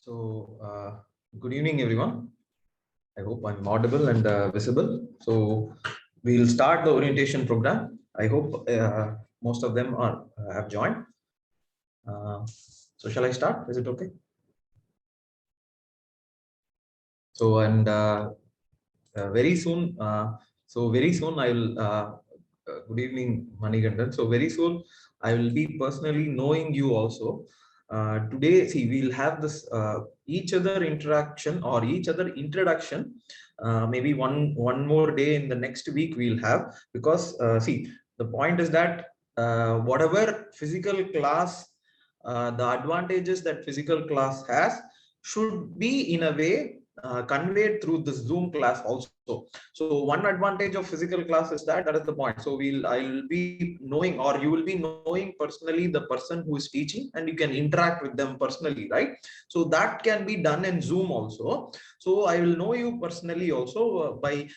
Good evening, everyone. I hope I'm audible and visible. So, we'll start the orientation program. I hope most of them are have joined. So, shall I start? Is it okay? So, and very soon, very soon I will. Good evening, Manigandan. So, very soon I will be personally knowing you also. Today, see, we'll have this each other interaction or each other introduction. Maybe one more day in the next week we'll have, because see, the point is that whatever physical class, the advantages that physical class has should be in a way conveyed through the Zoom class also. So one advantage of physical class is that is the point. So I'll be knowing, or you will be knowing personally the person who is teaching, and you can interact with them personally, right? So that can be done in Zoom also. So I will know you personally also by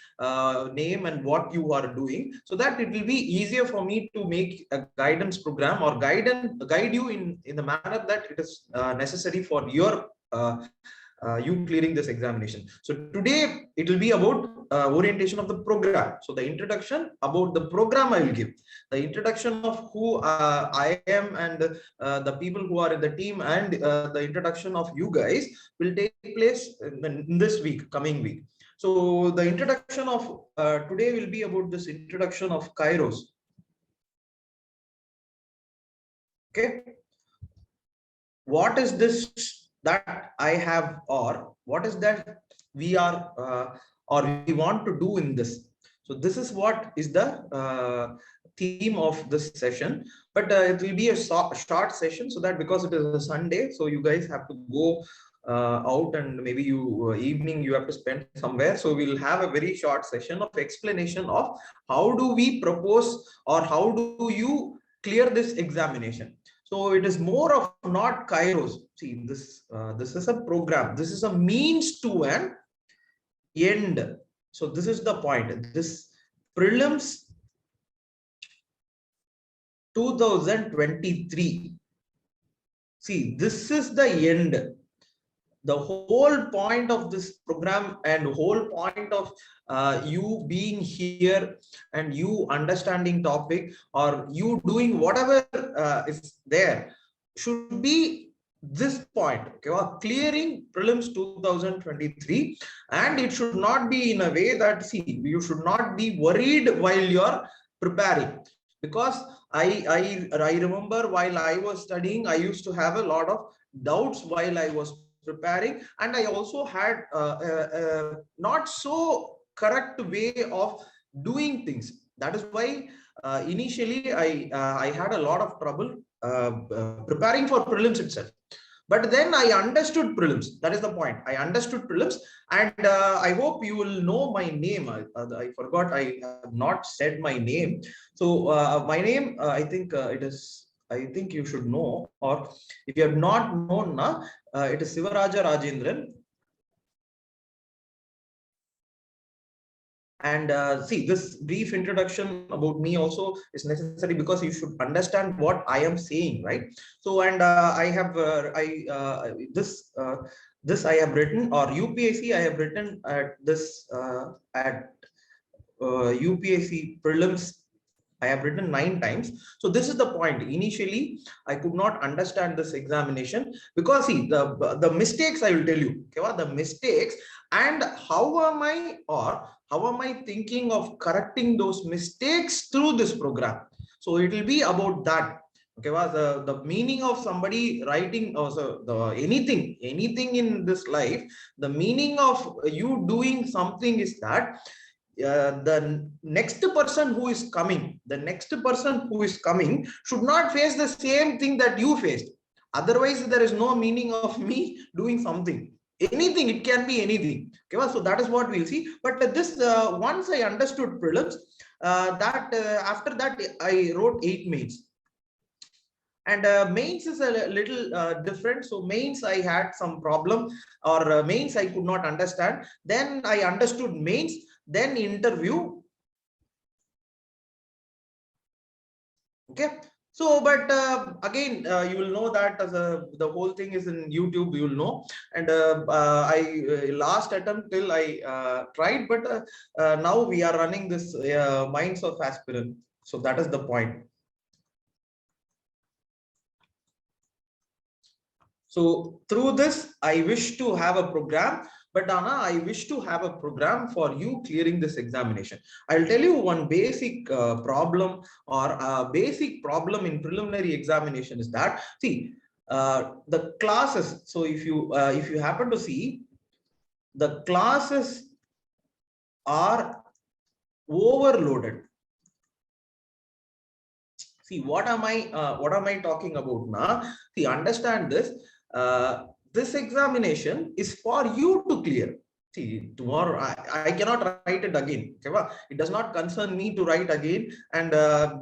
name and what you are doing, so that it will be easier for me to make a guidance program or guide you in the manner that it is necessary for your you clearing this examination. So today it will be about orientation of the program. So the introduction about the program I will give, the introduction of who I am and the people who are in the team, and the introduction of you guys will take place in this week, coming week. So the introduction of today will be about this introduction of KAIROS. Okay, what is this that I have, or what is that we are or we want to do in this? So this is what is the theme of this session, but it will be a short session, so that because it is a Sunday, so you guys have to go out, and maybe you evening you have to spend somewhere. So we'll have a very short session of explanation of how do we propose, or how do you clear this examination. So it is more of not KAIROS. See, this is a program. This is a means to an end. So this is the point. This prelims 2023. See, this is the end. The whole point of this program and whole point of you being here and you understanding topic, or you doing whatever is there, should be this point, okay, clearing prelims 2023. And it should not be in a way that, see, you should not be worried while you're preparing, because I remember while I was studying, I used to have a lot of doubts while I was preparing, and I also had not so correct way of doing things. That is why initially I had a lot of trouble preparing for prelims itself. But then I understood prelims. That is the point. I understood prelims, and I hope you will know my name. I forgot, I have not said my name. So my name, I think it is, I think you should know, or if you have not known, it is Sivarajarajaderan. And see, this brief introduction about me also is necessary, because you should understand what I am saying, right? So, and I have this I have written, or UPSC I have written at this at UPSC prelims I have written 9 times. So this is the point. Initially, I could not understand this examination, because see, the mistakes I will tell you, okay, the mistakes, and how am I thinking of correcting those mistakes through this program. So it will be about that. Okay, the meaning of somebody writing, also anything in this life, the meaning of you doing something is that the next person who is coming, should not face the same thing that you faced. Otherwise, there is no meaning of me doing something. Anything, it can be anything. Okay, so that is what we'll see. But this once I understood prelims, after that I wrote 8 mains. And mains is a little different. So mains, I had some problem, or mains I could not understand. Then I understood mains, then interview. Okay, So, but again, you will know that the whole thing is in YouTube, you will know. And I last attempt till I tried, but now we are running this Minds of Aspirant. So that is the point. So through this, I wish to have a program. But Anna, I wish to have a program for you clearing this examination. I'll tell you one basic problem, or a basic problem in preliminary examination is that, see, the classes. So if you happen to see, the classes are overloaded. See, what am I talking about now? See, understand this. This examination is for you to clear. See, tomorrow I cannot write it again. Okay, it does not concern me to write again, and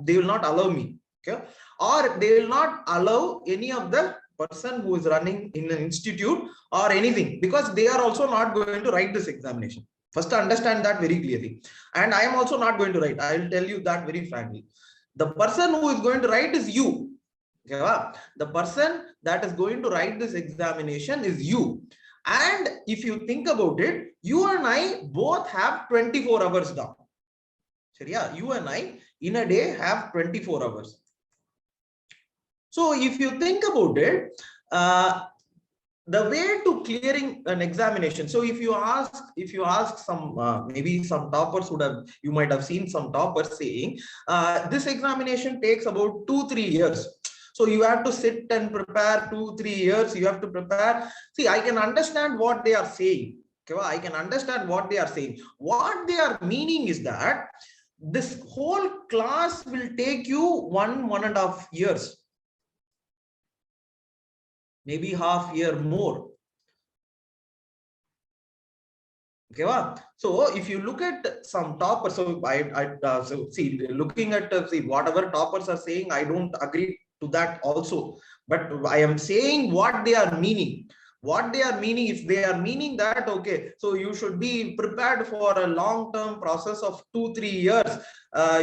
they will not allow me. Okay, or they will not allow any of the person who is running in an institute or anything, because they are also not going to write this examination. First, understand that very clearly. And I am also not going to write. I will tell you that very frankly. The person who is going to write is you. Okay, the person that is going to write this examination is you. And if you think about it, you and I both have 24 hours down. So yeah, you and I in a day have 24 hours. So if you think about it, the way to clearing an examination. So if you ask some maybe some toppers you might have seen some toppers saying this examination takes about 2-3 years. So you have to sit and prepare 2-3 years. You have to prepare. See, I can understand what they are saying. Okay, I can understand what they are saying. What they are meaning is that this whole class will take you 1.5 years, maybe half year more. Okay, so if you look at some toppers, so so see, looking at see whatever toppers are saying, I don't agree to that also. But I am saying what they are meaning. What they are meaning, if they are meaning that, okay, so you should be prepared for a long-term process of 2-3 years.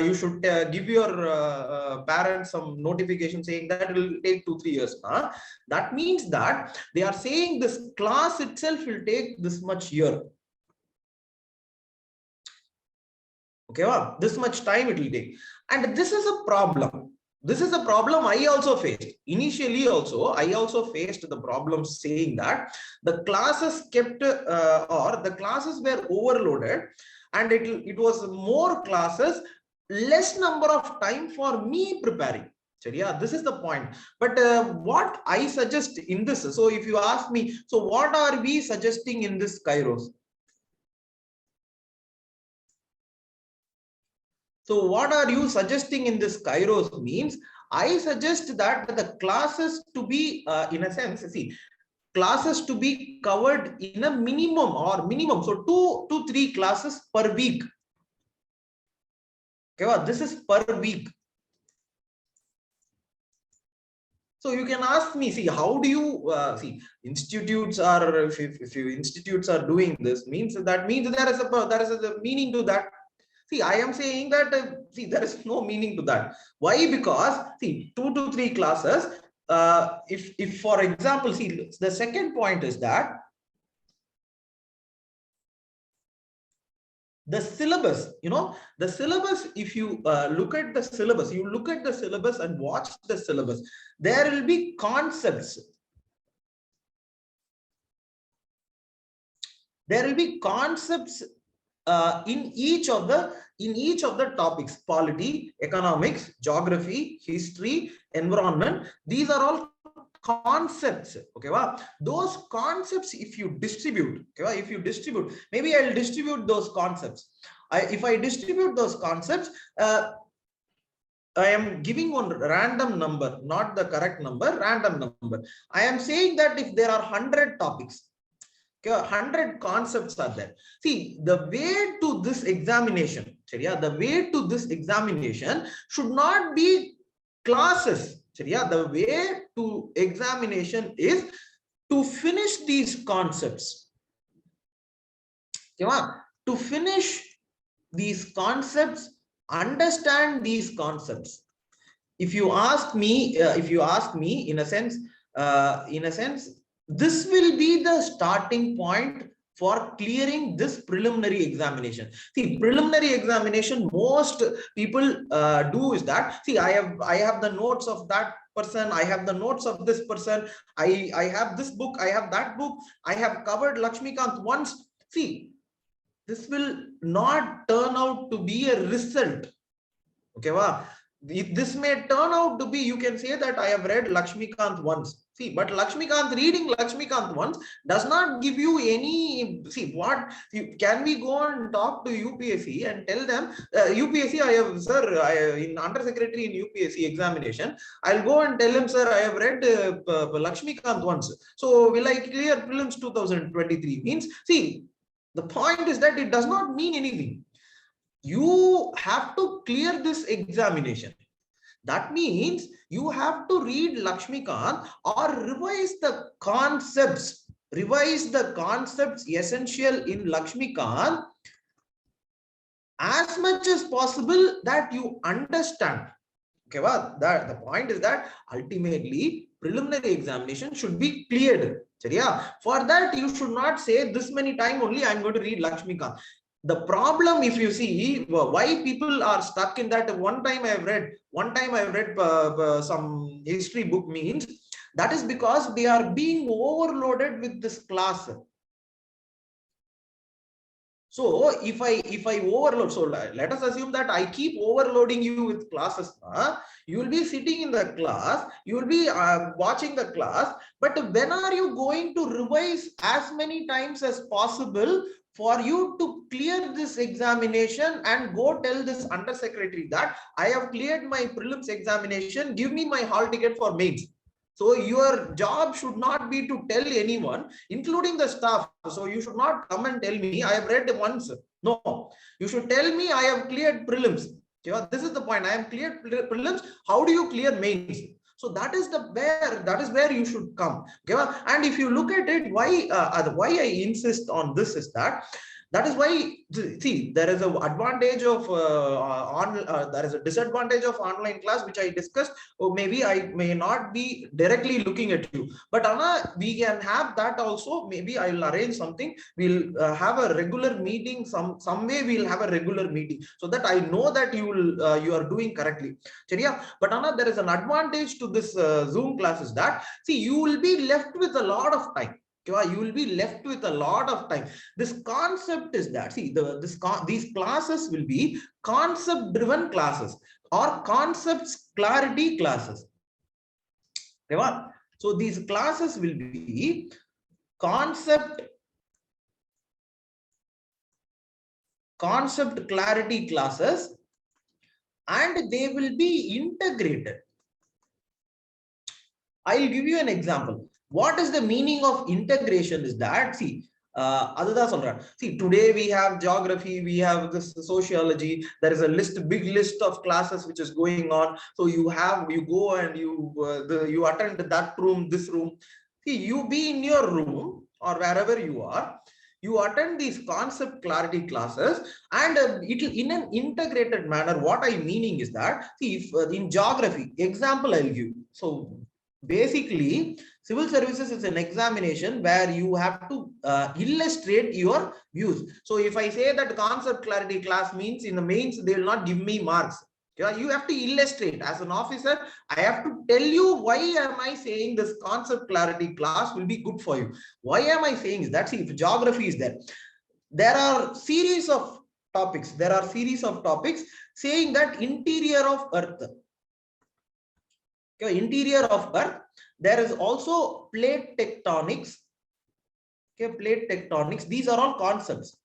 You should give your parents some notification saying that it will take 2-3 years. That means that they are saying this class itself will take this much year. Okay, this much time it will take. And this is a problem. This is a problem I also faced. Initially also, I also faced the problem saying that the classes kept or the classes were overloaded, and it was more classes, less number of time for me preparing. So yeah, this is the point. But what I suggest in this, so if you ask me, so what are we suggesting in this KAIROS? So what are you suggesting in this KAIROS means? I suggest that the classes to be, in a sense, see, classes to be covered in a minimum. So 2 to 3 classes per week. Okay, well, this is per week. So you can ask me, see, how do you see institutes are, if you institutes are doing this, means that means there is a meaning to that. See, I am saying that, see, there is no meaning to that. Why? Because, see, 2 to 3 classes, if for example, see, the second point is that the syllabus, the syllabus, if you look at the syllabus, you look at the syllabus and watch the syllabus, there will be concepts. There will be concepts in each of the topics: polity, economics, geography, history, environment. These are all concepts. Okay, wow. Those concepts, if you distribute, okay, wow, if you distribute, maybe I'll distribute those concepts. If I distribute those concepts, I am giving one random number, not the correct number, random number. I am saying that if there are 100 topics, 100 concepts are there. See, the way to this examination, the way to this examination should not be classes. The way to examination is to finish these concepts. To finish these concepts, understand these concepts. if you ask me, in a sense, this will be the starting point for clearing this preliminary examination. See, preliminary examination, most people do is that, see, I have the notes of that person, I have the notes of this person, I have this book, I have that book, I have covered Lakshmikant once. See, this will not turn out to be a result. Okay, wow. This may turn out to be, you can say that I have read Lakshmikant once. See, but reading Lakshmikant once does not give you any, see, what, can we go and talk to UPSC and tell them, UPSC, I have, sir, in undersecretary in UPSC examination, I'll go and tell him, sir, I have read Lakshmikant once. So will I clear prelims 2023? Means, see, the point is that it does not mean anything. You have to clear this examination. That means you have to read Lakshmikant or revise the concepts essential in Lakshmikant as much as possible that you understand. Okay, well, the point is that ultimately preliminary examination should be cleared. For that, you should not say this many times only I'm going to read Lakshmikant. The problem, if you see why people are stuck in that one time I've read some history book, means that is because they are being overloaded with this class. So if I overload, so let us assume that I keep overloading you with classes. You will be sitting in the class, you will be watching the class, but when are you going to revise as many times as possible for you to clear this examination and go tell this undersecretary that I have cleared my prelims examination, give me my hall ticket for mains? So your job should not be to tell anyone, including the staff. So you should not come and tell me I have read once. No, you should tell me I have cleared prelims. This is the point. I have cleared prelims. How do you clear mains? So that is where you should come. Okay? And if you look at it, why I insist on this is that is why, see, there is an advantage of there is a disadvantage of online class, which I discussed. Or maybe I may not be directly looking at you, but Anna, we can have that also. Maybe I will arrange something. We'll have a regular meeting. Some way we'll have a regular meeting so that I know that you are doing correctly. But Anna, there is an advantage to this Zoom class is that, see, you will be left with a lot of time. You will be left with a lot of time. This concept is that, see, these classes will be concept driven classes or concepts clarity classes. So these classes will be concept clarity classes, and they will be integrated. I'll give you an example. What is the meaning of integration is that, see, see, today we have geography, we have this sociology, there is a big list of classes which is going on. So you go and you attend that room, this room. See, you be in your room or wherever you are, you attend these concept clarity classes, and it will in an integrated manner. What I meaning is that, see, if in geography, example I'll give. So basically, civil services is an examination where you have to illustrate your views. So if I say that concept clarity class means in the mains, they will not give me marks. You have to illustrate. As an officer, I have to tell you why am I saying this concept clarity class will be good for you. Why am I saying that? See, if geography is there are series of topics. There are series of topics saying that interior of Earth. Interior of Earth. There is also plate tectonics. Okay, plate tectonics. These are all concepts.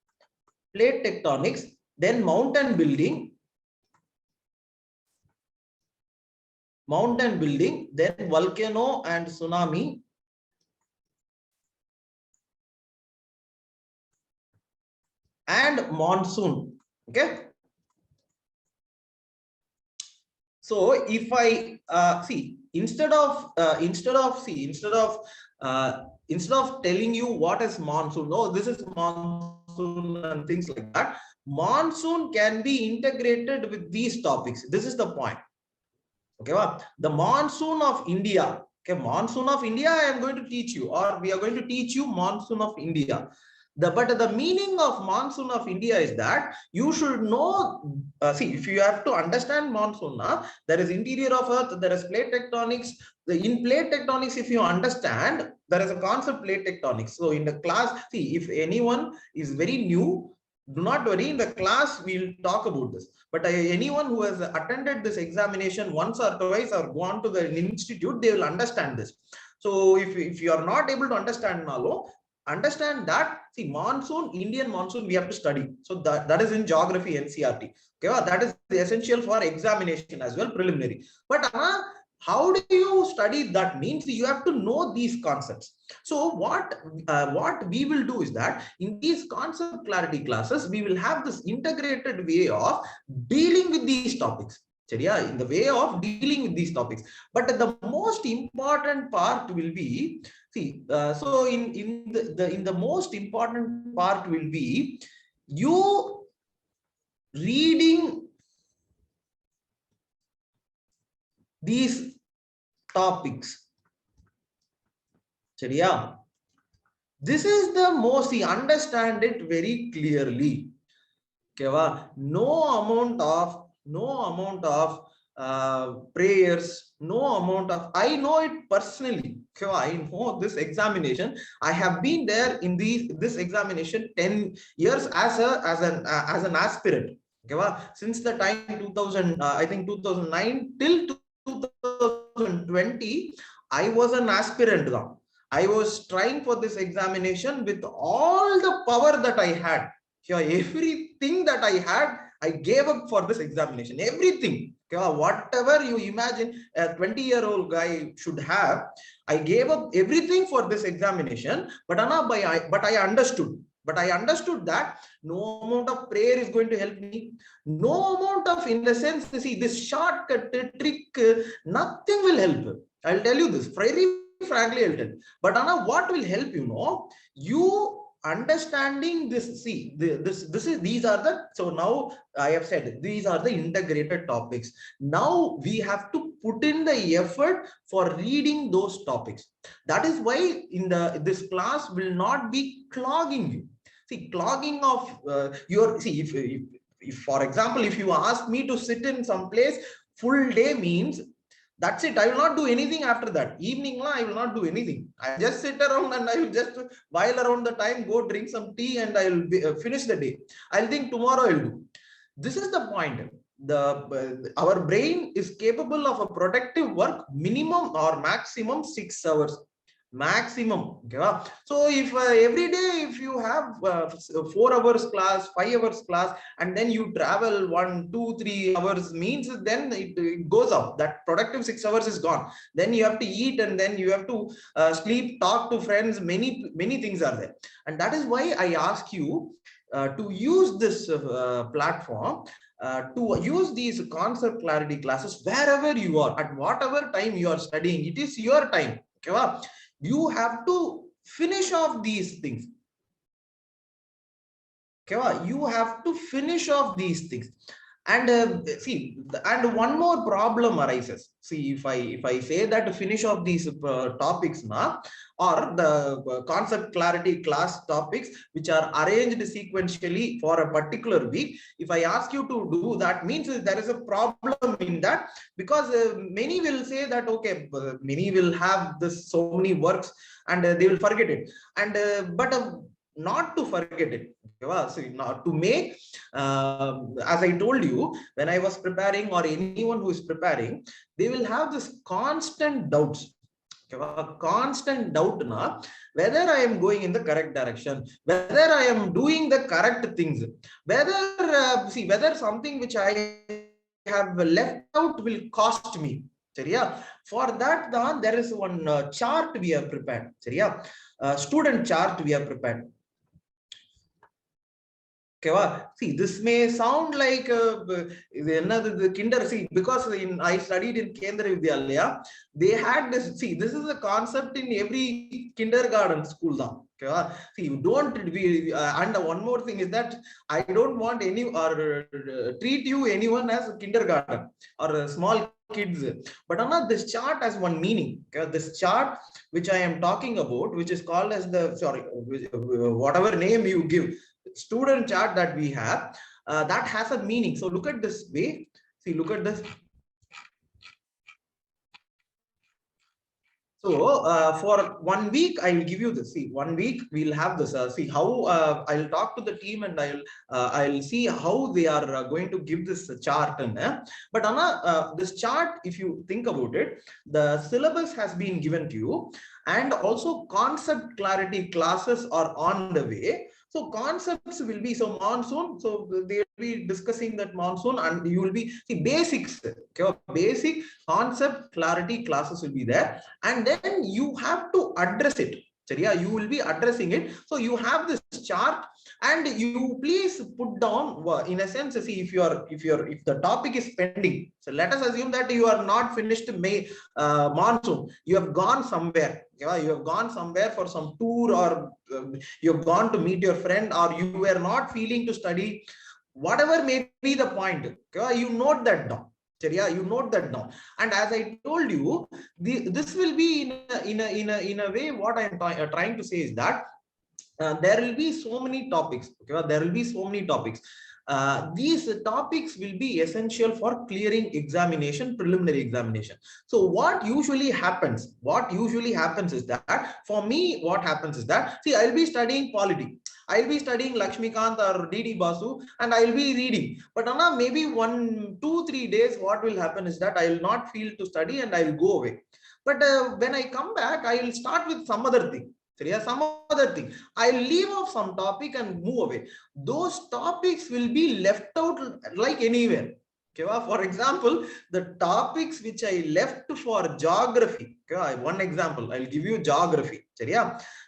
Plate tectonics, then mountain building, then volcano and tsunami, and monsoon. Okay. So if I see, instead of telling you what is monsoon, no, this is monsoon and things like that, monsoon can be integrated with these topics. This is the point. Okay, the monsoon of India. Okay, monsoon of India, I am going to teach you, or we are going to teach you monsoon of India. But the meaning of monsoon of India is that you should know, see, if you have to understand monsoon, there is interior of earth, there is plate tectonics. In plate tectonics, if you understand, there is a concept plate tectonics. So in the class, see, if anyone is very new, do not worry, in the class we will talk about this. But anyone who has attended this examination once or twice or gone to the institute, they will understand this. So if you are not able to understand Nalo, understand that, see, monsoon, Indian monsoon, we have to study. So that is in geography NCRT. Okay, that is essential for examination as well, preliminary. But how do you study? That means you have to know these concepts. So what we will do is that in these concept clarity classes, we will have this integrated way of dealing with these topics. In the way of dealing with these topics. But the most important part will be, see, so in the most important part will be you reading these topics. This is the most, you understand it very clearly. Okay, no amount of prayers, no amount of, I know it personally. Okay, I know this examination. I have been there in this examination 10 years as an aspirant. Okay, since the time 2000, I think 2009 till 2020, I was an aspirant. I was trying for this examination with all the power that I had. Everything that I had, I gave up for this examination. Everything. Whatever you imagine a 20-year-old guy should have, I gave up everything for this examination. But I understood. But I understood that no amount of prayer is going to help me. No amount of, in the sense, see, this shortcut trick, nothing will help. I'll tell you this very frankly. I'll tell you. But Anna, what will help you understanding this? See, these are the, so now I have said these are the integrated topics. Now we have to put in the effort for reading those topics. That is why in this class will not be clogging you. See, clogging of your, see, if for example, if you ask me to sit in some place full day, means that's it. I will not do anything after that. Evening, I will not do anything. I just sit around and I will just, while around the time, go drink some tea and I will finish the day. I'll think tomorrow I'll do. This is the point. Our brain is capable of a productive work minimum or maximum 6 hours. Maximum. Okay. So if every day, if you have 4 hours class, 5 hours class, and then you travel 1, 2, 3 hours, means then it goes up. That productive 6 hours is gone. Then you have to eat, and then you have to sleep, talk to friends. Many things are there, and that is why I ask you to use this platform. To use these concept clarity classes wherever you are, at whatever time you are studying. It is your time. Okay. You have to finish off these things. Okay, you have to finish off these things. And see, and one more problem arises. See, if I say that to finish off these topics now, or the concept clarity class topics which are arranged sequentially for a particular week, if I ask you to do that, means there is a problem in that, because many will say that okay, many will have this so many works and they will forget it, and but not to forget it. So not to make, as I told you, when I was preparing, or anyone who is preparing, they will have this constant doubts. Constant doubt na, whether I am going in the correct direction, whether I am doing the correct things, whether see, whether something which I have left out will cost me. For that, there is one chart we have prepared. Student chart we have prepared. See, this may sound like the kinder, see, because I studied in Kendra Vidyalaya, they had this, see, this is a concept in every kindergarten school. See, you don't, and one more thing is that I don't want any, or treat you anyone as a kindergarten or a small kids. But Anna, this chart has one meaning. Okay? This chart which I am talking about, which is called as the, sorry, whatever name you give, student chart that we have, that has a meaning. So look at this way. See, look at this. So for 1 week, I will give you this. See, 1 week we'll have this. See how I'll talk to the team and I'll see how they are going to give this chart. But Anna, this chart, if you think about it, the syllabus has been given to you, and also concept clarity classes are on the way. So concepts will be, so monsoon, so they will be discussing that monsoon, and you will be, see, basics, okay, basic concept clarity classes will be there, and then you have to address it. Chariya, you will be addressing it. So you have this chart, and you please put down, in a sense, see, if the topic is pending. So let us assume that you are not finished May monsoon. You have gone somewhere. Yeah, you have gone somewhere for some tour, or you have gone to meet your friend, or you were not feeling to study. Whatever may be the point, okay, you note that down. Yeah, you note that down. And as I told you, this will be in a way, what I am trying to say is that there will be so many topics. Okay, there will be so many topics. These topics will be essential for clearing examination, preliminary examination. So what usually happens is that, for me, what happens is that, see, I'll be studying polity. I'll be studying Lakshmikant or DD Basu, and I'll be reading. But Anna, maybe 1, 2, 3 days, what will happen is that I will not feel to study and I will go away. But when I come back, I will start with some other thing. Some other thing. I'll leave off some topic and move away. Those topics will be left out like anywhere. Okay, for example, the topics which I left for geography. Okay, one example, I'll give you geography.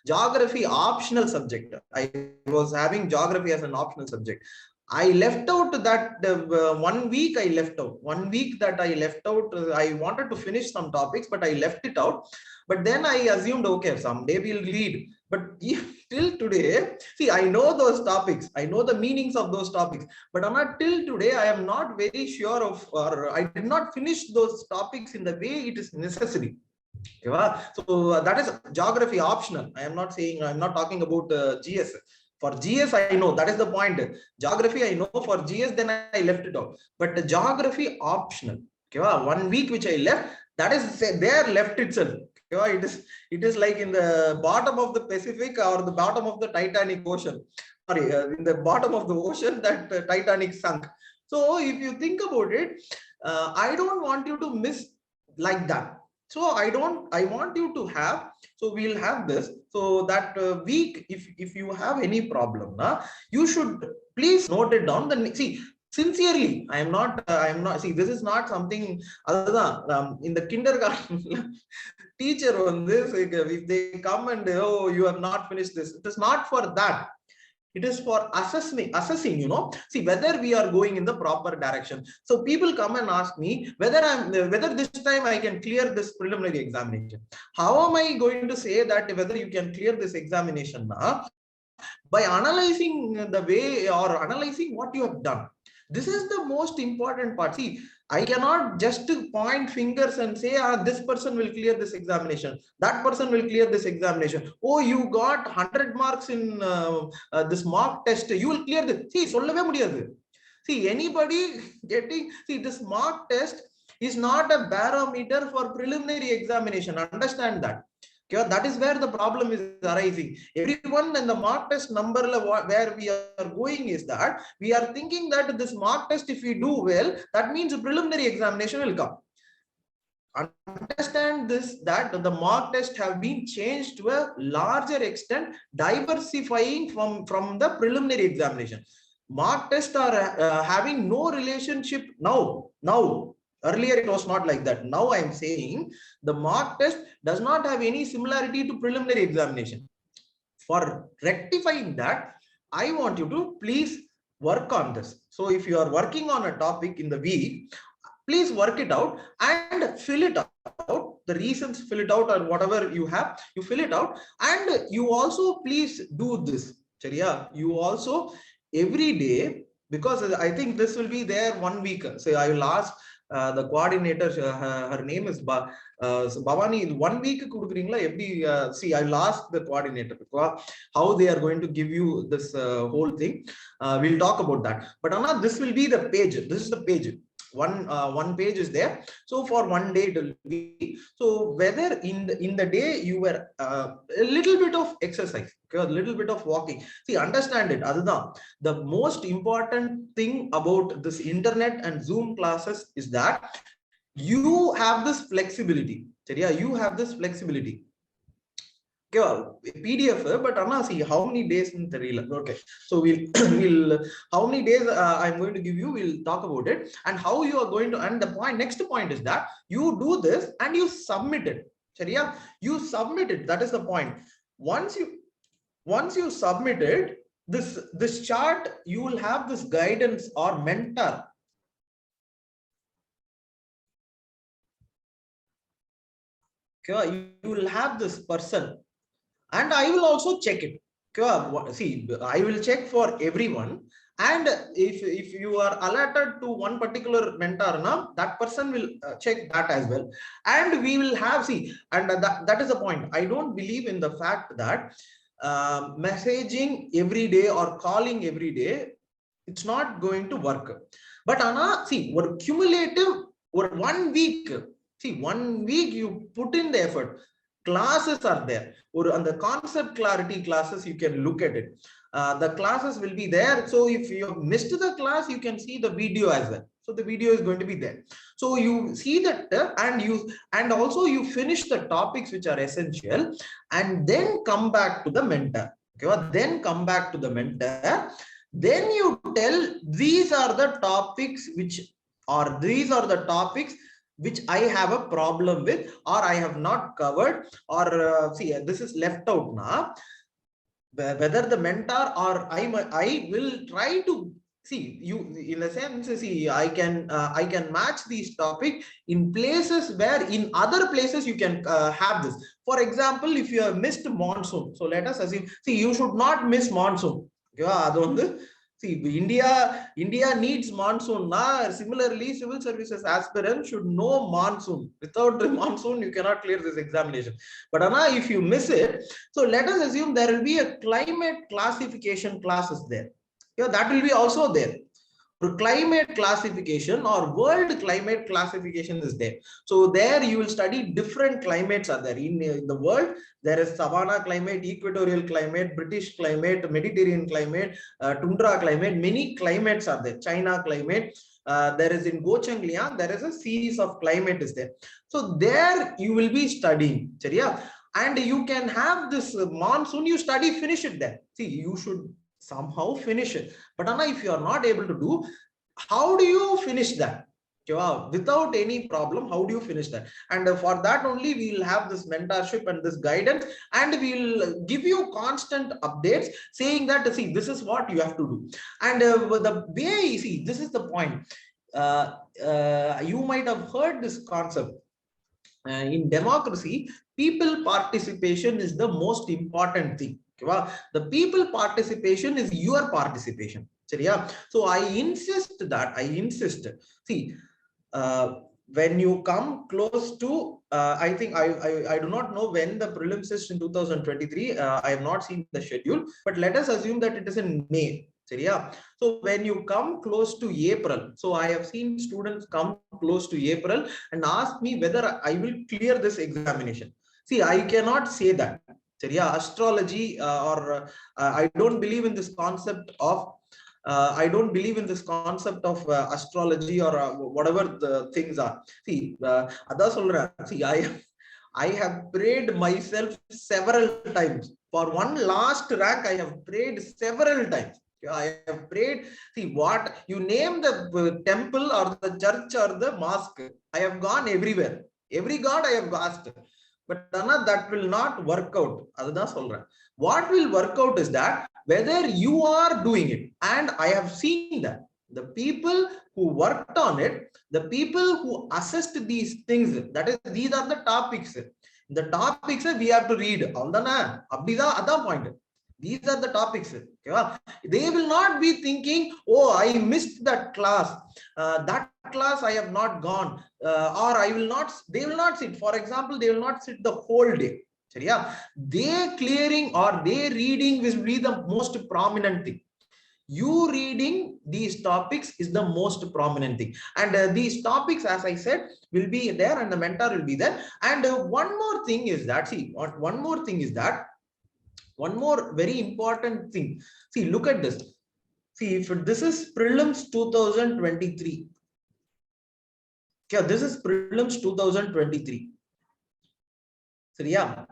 Geography optional subject. I was having geography as an optional subject. I left out that 1 week. I left out 1 week that I left out. I wanted to finish some topics, but I left it out. But then I assumed, okay, someday we'll read. But till today, see, I know those topics. I know the meanings of those topics. But till today, I am not very sure of, or I did not finish those topics in the way it is necessary. Okay, so that is geography optional. I am not saying, I'm not talking about GS. For GS, I know, that is the point. Geography, I know. For GS, then I left it out. But the geography optional. Okay, 1 week which I left, that is there left itself. Okay, it is like in the bottom of the Pacific or the bottom of the Titanic Ocean. Sorry, in the bottom of the ocean that Titanic sunk. So if you think about it, I don't want you to miss like that. So I want you to have, so we'll have this, so that week, if you have any problem, you should please note it down. Then see, sincerely, I am not, see, this is not something other than in the kindergarten teacher on this, if they come and, oh, you have not finished this, it is not for that. It is for assessing, see whether we are going in the proper direction. So people come and ask me whether this time I can clear this preliminary examination. How am I going to say that whether you can clear this examination? By analyzing the way, or analyzing what you have done. This is the most important part. See, I cannot just point fingers and say, this person will clear this examination, that person will clear this examination. Oh, you got 100 marks in this mock test, you will clear this. See, sollave mudiyadhu. See, anybody getting, see, this mock test is not a barometer for preliminary examination. Understand that. Okay, that is where the problem is arising. Everyone in the mock test number where we are going is that we are thinking that this mock test, if we do well, that means a preliminary examination will come. Understand this, that the mock test have been changed to a larger extent, diversifying from the preliminary examination. Mock tests are having no relationship now. Earlier, it was not like that. Now I am saying the mock test does not have any similarity to preliminary examination. For rectifying that, I want you to please work on this. So if you are working on a topic in the week, please work it out and fill it out. The reasons, fill it out, or whatever you have, you fill it out. And you also please do this. Chariya, you also every day, because I think this will be there 1 week. So I will ask the coordinator, her name is so Bhavani. 1 week see, I'll ask the coordinator how they are going to give you this whole thing. We'll talk about that. But Anna, this will be the page. This is the page. One page is there. So for 1 day it will be. So whether in the day you were a little bit of exercise, okay, a little bit of walking. See, understand it. Adha, the most important thing about this internet and Zoom classes is that you have this flexibility. You have this flexibility. PDF, but Anna, see how many days in the real. Okay, so we'll how many days I'm going to give you. We'll talk about it and how you are going to. And the next point is that you do this and you submit it. You submit it. That is the point. Once you submit it, this chart, you will have this guidance or mentor. You will have this person. And I will also check it. See, I will check for everyone. And if you are alerted to one particular mentor, that person will check that as well. And we will have, see, and that is the point. I don't believe in the fact that messaging every day or calling every day, it's not going to work. But Anna, see, what cumulative or 1 week, see, 1 week you put in the effort. Classes are there, or on the concept clarity classes, you can look at it. The classes will be there. So if you have missed the class, you can see the video as well. So the video is going to be there. So you see that, and also you finish the topics which are essential, and then come back to the mentor. Okay, then come back to the mentor. Then you tell these are the topics which I have a problem with, or I have not covered, or see, this is left out now. Whether the mentor or I will try to see you in a sense. See, I can match these topics in places where in other places you can have this. For example, if you have missed monsoon, so let us assume, see, you should not miss monsoon. See, India needs monsoon. Similarly, civil services aspirants should know monsoon. Without the monsoon, you cannot clear this examination. But Anna, if you miss it, so let us assume there will be a climate classification classes there. That will be also there. Climate classification or world climate classification is there. So there you will study different climates are there in the world. There is savanna climate, equatorial climate, British climate, Mediterranean climate, tundra climate. Many climates are there. China climate. There is in Gochang-Liang, there is a series of climate is there. So there you will be studying. And you can have this monsoon, you study, finish it there. See, you should somehow finish it. But Anna, if you are not able to do, how do you finish that? Without any problem, how do you finish that? And for that only we will have this mentorship and this guidance, and we will give you constant updates saying that, see, this is what you have to do. And the way, see, this is the point. You might have heard this concept. In democracy, people participation is the most important thing. The people participation is your participation. So I insist. See, when you come close to, I think I do not know when the prelims is in 2023. I have not seen the schedule, but let us assume that it is in May. So when you come close to April, so I have seen students come close to April and ask me whether I will clear this examination. See, I cannot say that. Astrology or I don't believe in this concept of astrology or whatever the things are. See, I have prayed myself several times. For one last rank, I have prayed several times. I have prayed. See, what you name the temple or the church or the mosque, I have gone everywhere. Every god I have asked. But that will not work out. What will work out is that whether you are doing it, and I have seen that the people who worked on it, the people who assessed these things, that is, these are the topics. The topics we have to read. Point. These are the topics. They will not be thinking, oh, I missed that class. That class I have not gone, or I will not, they will not sit. For example, they will not sit the whole day. Yeah, they clearing or they reading will be the most prominent thing. You reading these topics is the most prominent thing, and these topics, as I said, will be there, and the mentor will be there. And one more thing is that, see, one more thing is that, one more very important thing. See, look at this. See, if this is prelims 2023. Yeah, this is prelims 2023. So yeah,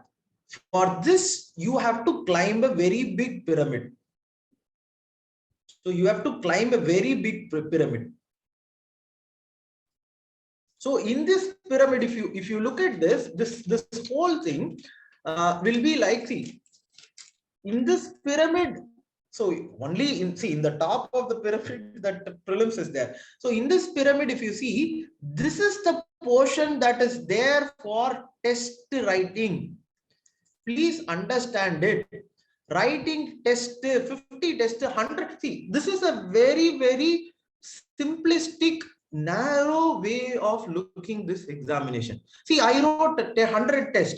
for this you have to climb a very big pyramid. So you have to climb a very big pyramid. So in this pyramid, if you look at this whole thing will be like, see, in this pyramid. So only in the top of the pyramid that the prelims is there. So in this pyramid, if you see, this is the portion that is there for test writing. Please understand it. Writing test 50, test 100. See, this is a very, very simplistic, narrow way of looking this examination. See, I wrote 100 test.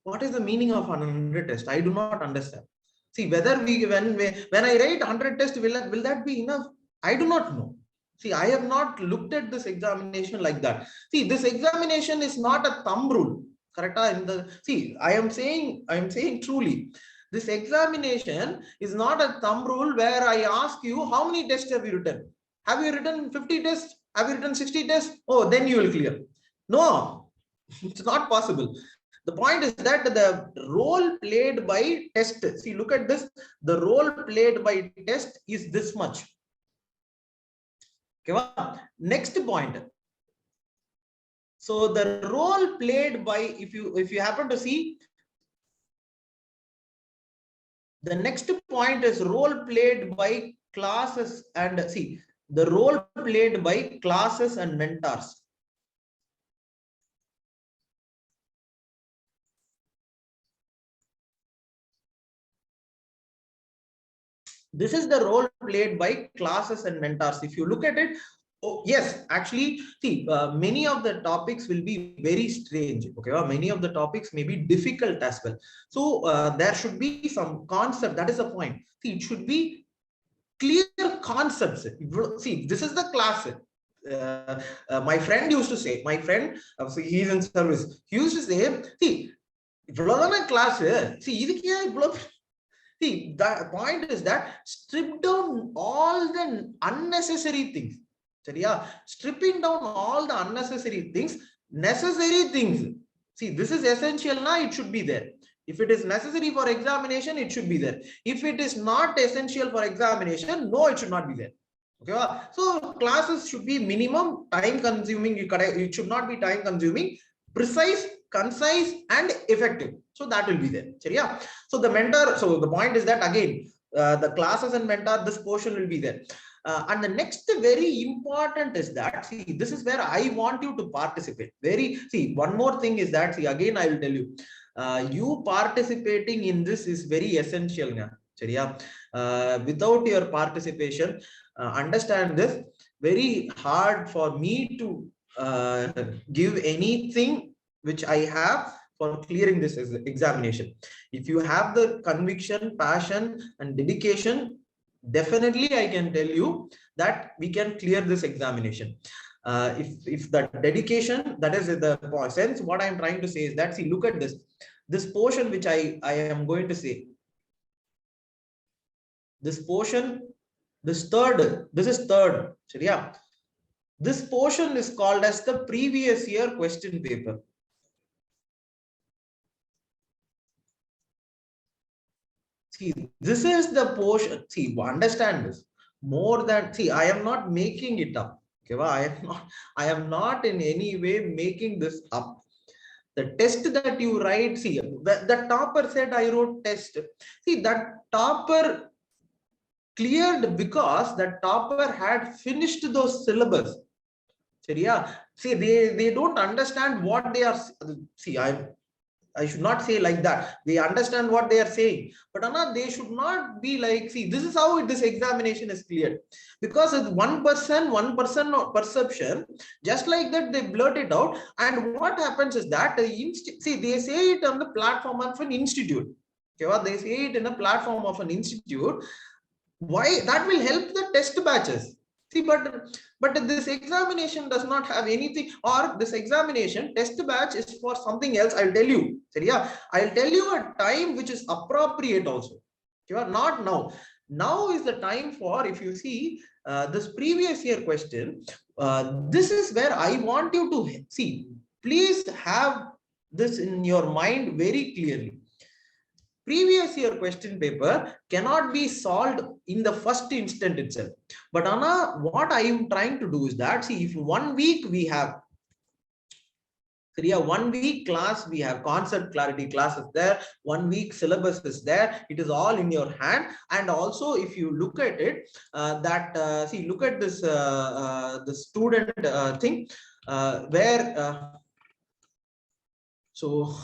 What is the meaning of 100 test? I do not understand. See, whether when I write 100 test, will that be enough? I do not know. See, I have not looked at this examination like that. See, this examination is not a thumb rule. Correct? See, I am saying truly, this examination is not a thumb rule where I ask you, how many tests have you written? Have you written 50 tests? Have you written 60 tests? Oh, then you will clear. No, it's not possible. The point is that the role played by test, see, look at this, the role played by test is this much. Okay, next point. So the role played by, if you happen to see, the next point is role played by classes, and see, the role played by classes and mentors. This is the role played by classes and mentors. If you look at it, oh yes, actually, see, many of the topics will be very strange. Okay, many of the topics may be difficult as well. So there should be some concept. That is the point. See, it should be clear concepts. See, this is the class. My friend used to say, my friend, so he's in service. He used to say, see, class. See, the point is that strip down all the unnecessary things. Stripping down all the unnecessary things, necessary things. See, this is essential now, it should be there. If it is necessary for examination, it should be there. If it is not essential for examination, no, it should not be there. Okay, so classes should be minimum time consuming. It should not be time consuming, precise, concise, and effective. So that will be there. So the mentor, so the point is that again, the classes and mentor, this portion will be there. And the next very important is that, see, this is where I want you to participate. See, one more thing is that, see, again, I will tell you, you participating in this is very essential. Without your participation, understand this, very hard for me to give anything which I have for clearing this examination. If you have the conviction, passion, and dedication, definitely I can tell you that we can clear this examination. If the dedication, that is the sense, what I'm trying to say is that, see, look at this portion which I am going to say. This portion, this is third. So yeah, this portion is called as the previous year question paper. See, this is the portion. See, understand this. More than, see, I am not making it up. Okay, I am not in any way making this up. The test that you write, see, the topper said I wrote test. See, that topper cleared because the topper had finished those syllabus. See, they don't understand what they are. See, I should not say like that. They understand what they are saying, but Anna, they should not be like, see, this is how this examination is cleared. Because it's one person perception, just like that, they blurt it out. And what happens is that, see, they say it on the platform of an institute. Okay, well, they say it in a platform of an institute. Why? That will help the test batches. See, but this examination does not have anything, or this examination test batch is for something else. I'll tell you. So yeah, I'll tell you a time which is appropriate also. Not now. Now is the time for, if you see this previous year question, this is where I want you to see. Please have this in your mind very clearly. Previous year question paper cannot be solved in the first instant itself. But Anna, what I am trying to do is that, see, if 1 week we have, yeah, 1 week class, we have concept clarity classes there, 1 week syllabus is there, it is all in your hand. And also, if you look at it, see, look at this the student thing where so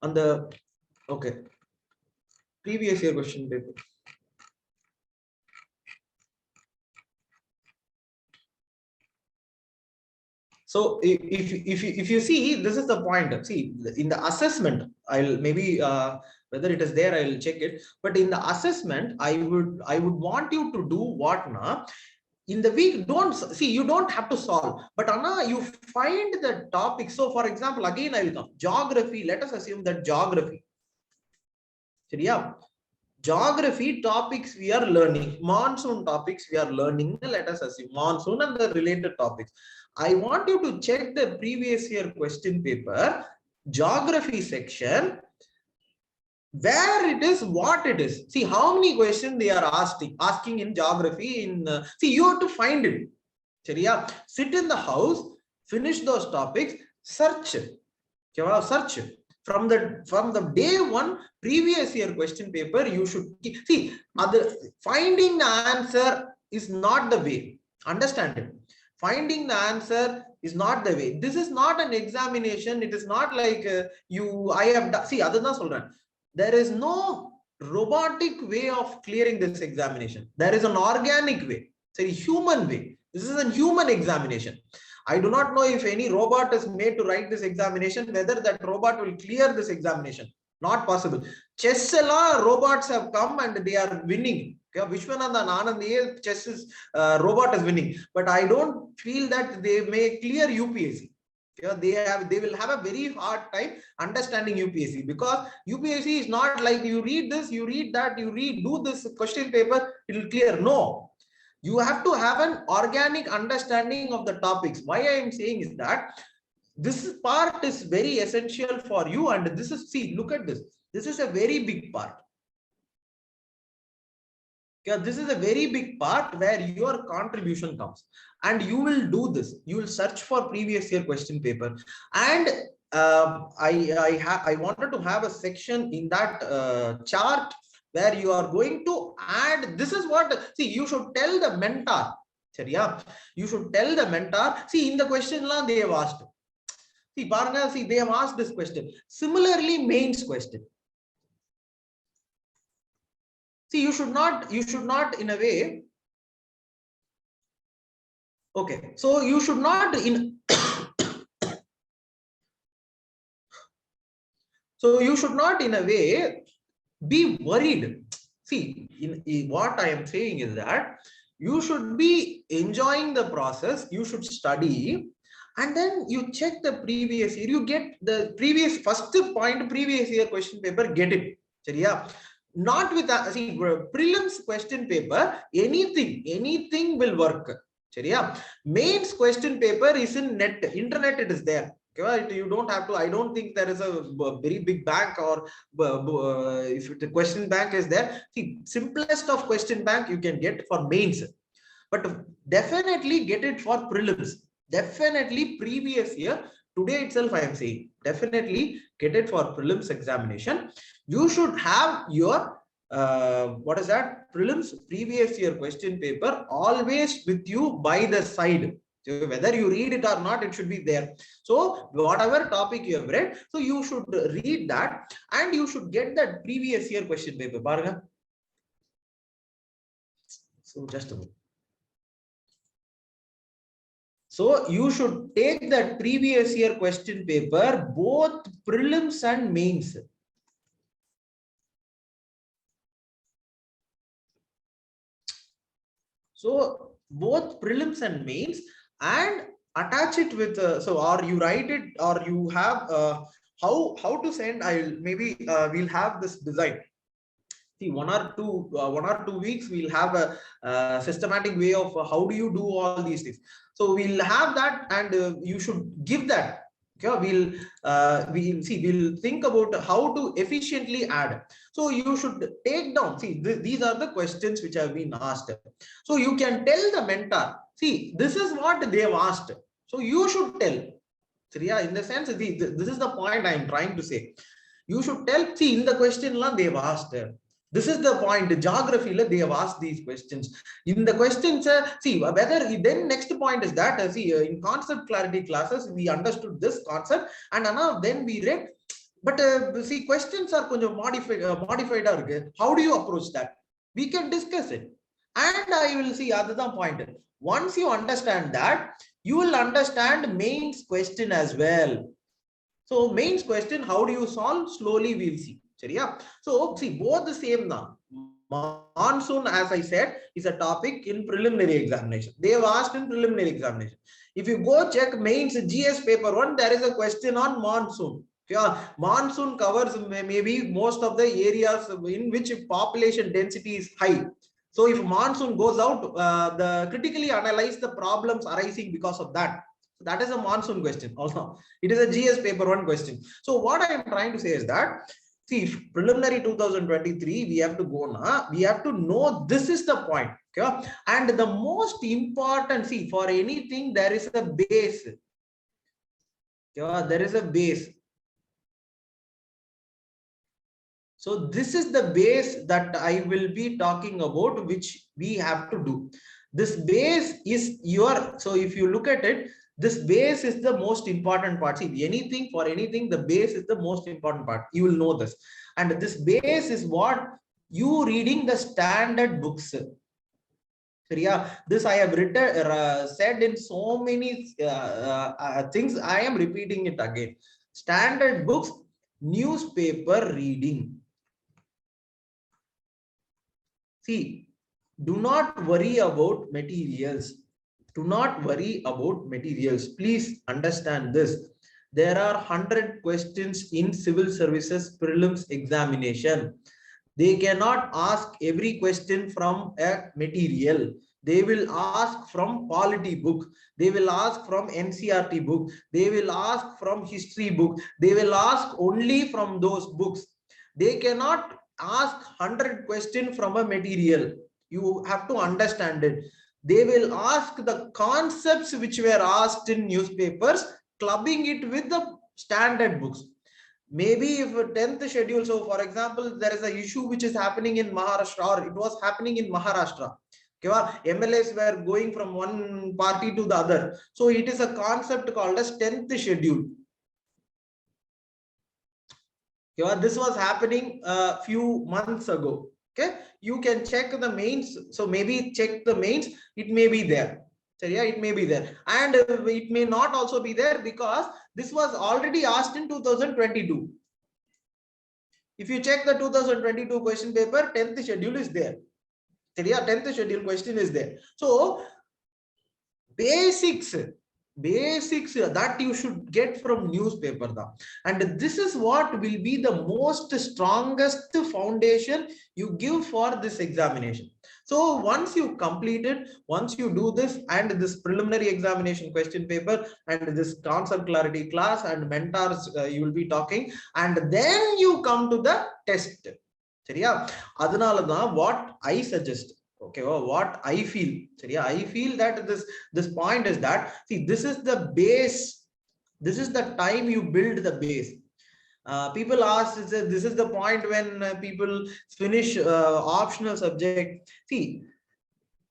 on the, okay, previous year question paper. So if you see, this is the point. See, in the assessment, I'll maybe whether it is there, I'll check it. But in the assessment, I would want you to do what now? In the week, don't see, you don't have to solve, but Anna, you find the topic. So for example, again I will come geography. Let us assume that geography. Yeah, geography topics we are learning, monsoon topics we are learning. Let us assume monsoon and the related topics. I want you to check the previous year question paper, geography section, where it is, what it is. See how many questions they are asking in geography. In see, you have to find it. Chariya, sit in the house, finish those topics, search. Search from the day one previous year question paper. You should see finding the answer is not the way. Understand it. Finding the answer is not the way. This is not an examination. It is not like I have done. See, other than solran, there is no robotic way of clearing this examination. There is an organic way. It's a human way. This is a human examination. I do not know if any robot is made to write this examination, whether that robot will clear this examination. Not possible. Chess robots have come and they are winning. Vishwananda and Anand, chess is robot is winning, but I don't feel that they may clear UPSC. They will have a very hard time understanding UPSC, because UPSC is not like you read this, you read that, you do this question paper, it will clear. No, you have to have an organic understanding of the topics. Why I am saying is that this part is very essential for you, and this is, see, look at this. This is a very big part. This is a very big part where your contribution comes, and you will do this. You will search for previous year question paper, and I wanted to have a section in that chart where you are going to add. This is what, see, you should tell the mentor. You should tell the mentor. See, in the question they have asked. See, they have asked this question. Similarly, mains question. See, you should not in a way. Okay, so you should not in. So you should not in a way be worried. See, in what I am saying is that you should be enjoying the process. You should study, and then you check the previous year. You get the previous first point, previous year question paper. Get it. Yeah. Not with see, prelims question paper, anything will work. Yeah. Mains question paper is in internet, it is there. Okay, you don't have to. I don't think there is a very big bank, or if the question bank is there. See, simplest of question bank you can get for mains, but definitely get it for prelims. Definitely previous year. Today itself I am saying, definitely get it for prelims examination. You should have your what is that, prelims previous year question paper always with you by the side. So whether you read it or not, it should be there. So whatever topic you have read, so you should read that and you should get that previous year question paper. Bhargav. So just a minute. So you should take that previous year question paper, both prelims and mains. So both prelims and mains, and attach it with or you write it, or you have how to send. I'll maybe we'll have this design. See, 1 or 2 weeks we'll have a systematic way of how do you do all these things. So we'll have that, and you should give that. Okay, we'll think about how to efficiently add. So you should take down. See, these are the questions which have been asked. So you can tell the mentor, see, this is what they have asked. So you should tell. So yeah, in the sense, this is the point I am trying to say. You should tell. See, in the question they've asked. This is the point. Geography, they have asked these questions. In the questions, see, whether then next point is that, in concept clarity classes, we understood this concept, and then we read. But see, questions are modified. How do you approach that? We can discuss it. And I will see other point. Once you understand that, you will understand mains question as well. So mains question, how do you solve? Slowly we'll see. So see, both the same now. Monsoon, as I said, is a topic in preliminary examination. They have asked in preliminary examination. If you go check mains GS paper 1, there is a question on monsoon. Monsoon covers maybe most of the areas in which population density is high. So if monsoon goes out, the critically analyze the problems arising because of that. So that is a monsoon question. Also, it is a GS paper 1 question. So what I am trying to say is that, see, preliminary 2023, we have to go now. We have to know this is the point. Okay? And the most important, see, for anything, there is a base. Okay? There is a base. So this is the base that I will be talking about, which we have to do. This base is your, so if you look at it, this base is the most important part. See, anything for anything, the base is the most important part. You will know this. And this base is what you reading the standard books. So yeah, this I have written, said in so many things. I am repeating it again. Standard books, newspaper reading. See, do not worry about materials. Do not worry about materials. Please understand this. There are 100 questions in civil services prelims examination. They cannot ask every question from a material. They will ask from polity book. They will ask from NCRT book. They will ask from history book. They will ask only from those books. They cannot ask 100 questions from a material. You have to understand it. They will ask the concepts which were asked in newspapers, clubbing it with the standard books. Maybe if a 10th schedule, so for example, there is an issue which is happening in Maharashtra, or it was happening in Maharashtra. MLAs were going from one party to the other. So it is a concept called as 10th schedule. This was happening a few months ago. Okay, you can check the mains. So maybe check the mains. It may be there. So yeah, it may be there, and it may not also be there because this was already asked in 2022. If you check the 2022 question paper, 10th schedule is there. So yeah, 10th schedule question is there. So basics that you should get from newspaper, and this is what will be the most strongest foundation you give for this examination. So once you complete it, once you do this, and this preliminary examination question paper and this concept clarity class and mentors, you will be talking, and then you come to the test. Yeah, what I suggest, okay, what I feel, I feel that this point is that, see, this is the base. This is the time you build the base. People ask, this is the point when people finish optional subject. See,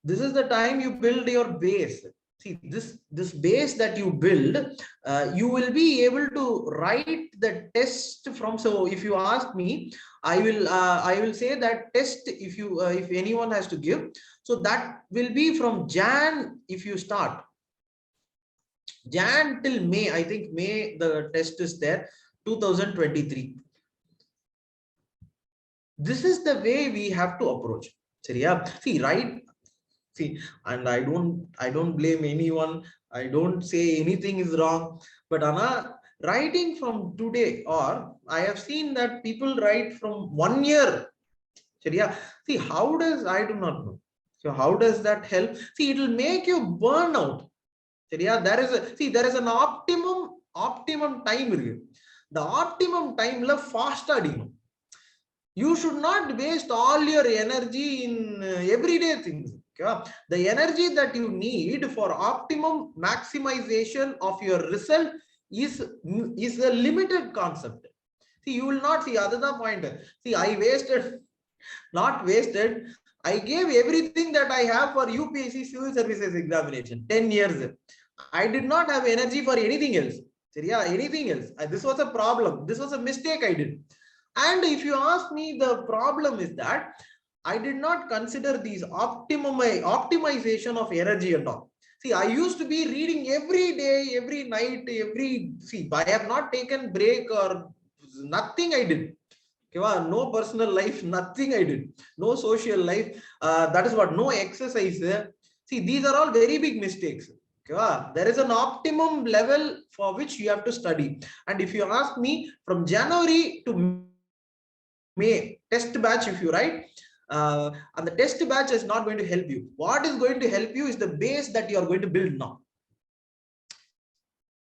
this is the time you build your base. see this base that you build, you will be able to write the test from. So if you ask me, I will say that test, if you if anyone has to give, so that will be from Jan. If you start Jan till May, I think May the test is there, 2023. This is the way we have to approach. Seriya, see, right? See, and I don't blame anyone, I don't say anything is wrong, but Anna, writing from today, or I have seen that people write from 1 year. Seriya, see, how does, I do not know, so how does that help? See, it will make you burn out. Seriya, there is a, see, there is an optimum time. The optimum time la fast adinum. You should not waste all your energy in everyday things. Okay? The energy that you need for optimum maximization of your result is a limited concept. See, you will not see other than point. See, I wasted, not wasted, I gave everything that I have for UPSC civil services examination 10 years. I did not have energy for anything else. Yeah, anything else. This was a problem, this was a mistake I did. And if you ask me, the problem is that I did not consider these optimization of energy and all. See, I used to be reading every day, every night, see, I have not taken break or nothing I did. Okay, no personal life, nothing I did, no social life, that is what, no exercise. See, these are all very big mistakes. Okay, there is an optimum level for which you have to study. And if you ask me, from January to May test batch, if you write, and the test batch is not going to help you. What is going to help you is the base that you are going to build now.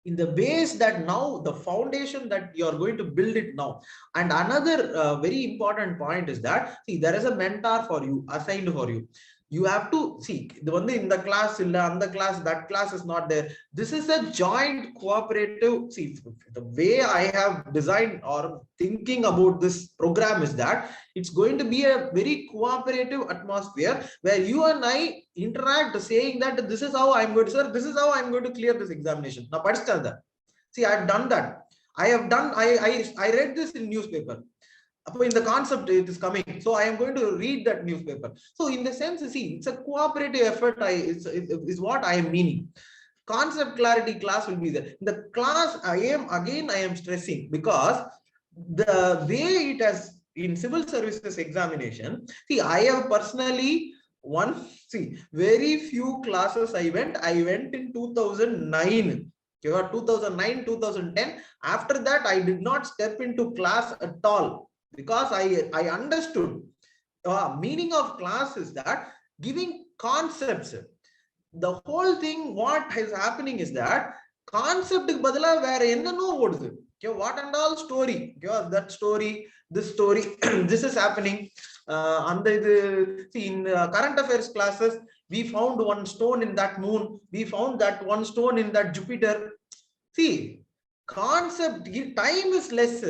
In the base that now, the foundation that you are going to build it now. And another very important point is that, see, there is a mentor for you, assigned for you. You have to see the one in the class, in the class, that class is not there. This is a joint cooperative. See, the way I have designed or thinking about this program is that it's going to be a very cooperative atmosphere where you and I interact, saying that this is how I'm going to, sir, this is how I'm going to clear this examination. Now, that. See, I've done that. I have done, I read this in newspaper. In the concept it is coming, so I am going to read that newspaper. So in the sense, see, it's a cooperative effort. Is what I am meaning. Concept clarity class will be there. In the class, I am stressing, because the way it has in civil services examination, see, I have personally very few classes I went in 2009. 2009, 2010. After that, I did not step into class at all, because I understood meaning of class is that giving concepts. The whole thing, what is happening is that concept badala vera ennano odudu. Okay, what and all story, okay, that story, this story, this is happening. And see, in current affairs classes, we found one stone in that moon, we found that one stone in that Jupiter. See, concept, time is less.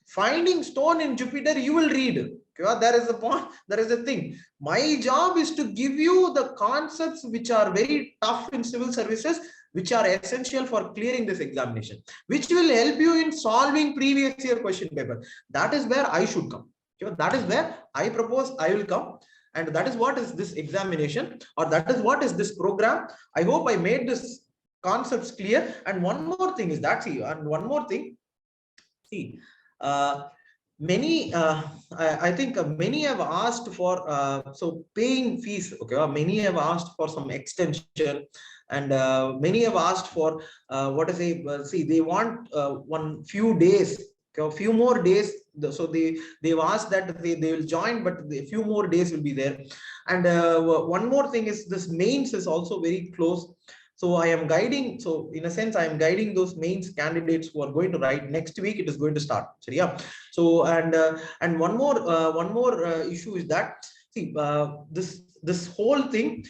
Finding stone in Jupiter, you will read. Okay, there is a point, there is a thing. My job is to give you the concepts which are very tough in civil services, which are essential for clearing this examination, which will help you in solving previous year question paper. That is where I should come. Okay, that is where I propose I will come. And that is what is this examination, or that is what is this program. I hope I made this concepts clear. And one more thing is that, see, and one more thing, see, many I think many have asked for so paying fees. Okay, many have asked for some extension, and many have asked for what to say, see, they want one few days, okay, a few more days. So they've asked that they will join, but a few more days will be there. And one more thing is, this mains is also very close. So I am guiding, so in a sense, I am guiding those mains candidates who are going to write next week. It is going to start. So yeah. So and one more issue is that, see, this whole thing,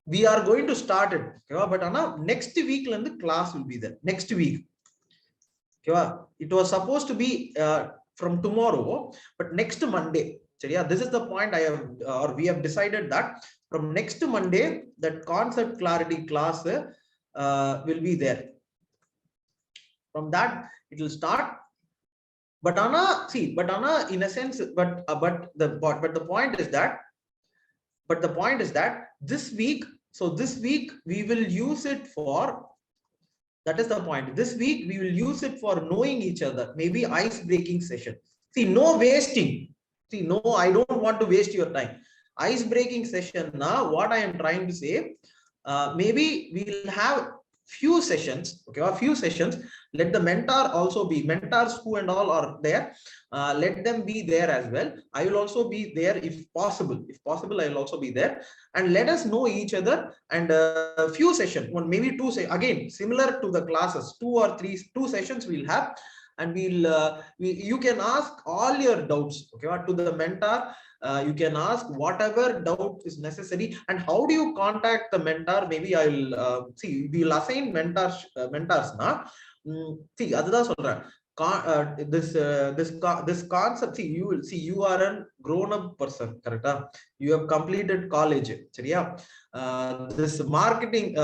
we are going to start it. Okay, but Anna, next week the class will be there. Next week. Okay, it was supposed to be from tomorrow, but next Monday. So yeah, this is the point I have, or we have decided that From next Monday, that concept clarity class will be there. From that, it will start. But Anna, see, but Anna, in a sense, but the point is that, this week, so this week we will use it for, that is the point. This week we will use it for knowing each other, maybe ice breaking session. See, no wasting. See, no, I don't want to waste your time. Ice breaking session. Now, what I am trying to say, maybe we'll have few sessions, okay, or few sessions. Let the mentor also be, mentors who and all are there, let them be there as well. I will also be there if possible. If possible, I will also be there, and let us know each other. And a few sessions, one maybe two, say again similar to the classes, two sessions we'll have. And you can ask all your doubts, okay, to the mentor. You can ask whatever doubt is necessary. And how do you contact the mentor? Maybe I'll see, we'll assign mentors now. See, adha solren. This concept, see, you will see, you are a grown-up person, correct? You have completed college. This marketing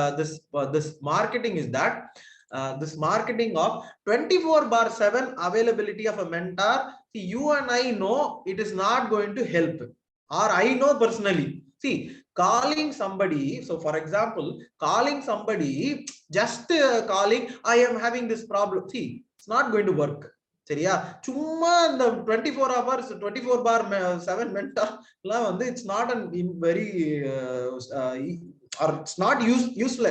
is that this marketing of 24/7 availability of a mentor. See, you and I know it is not going to help, or I know personally. See, calling somebody, so for example, calling somebody, just calling, I am having this problem. See, it's not going to work. Seriya, chumma the 24 hours, 24/7 mentor, it's not a very, or it's not useful.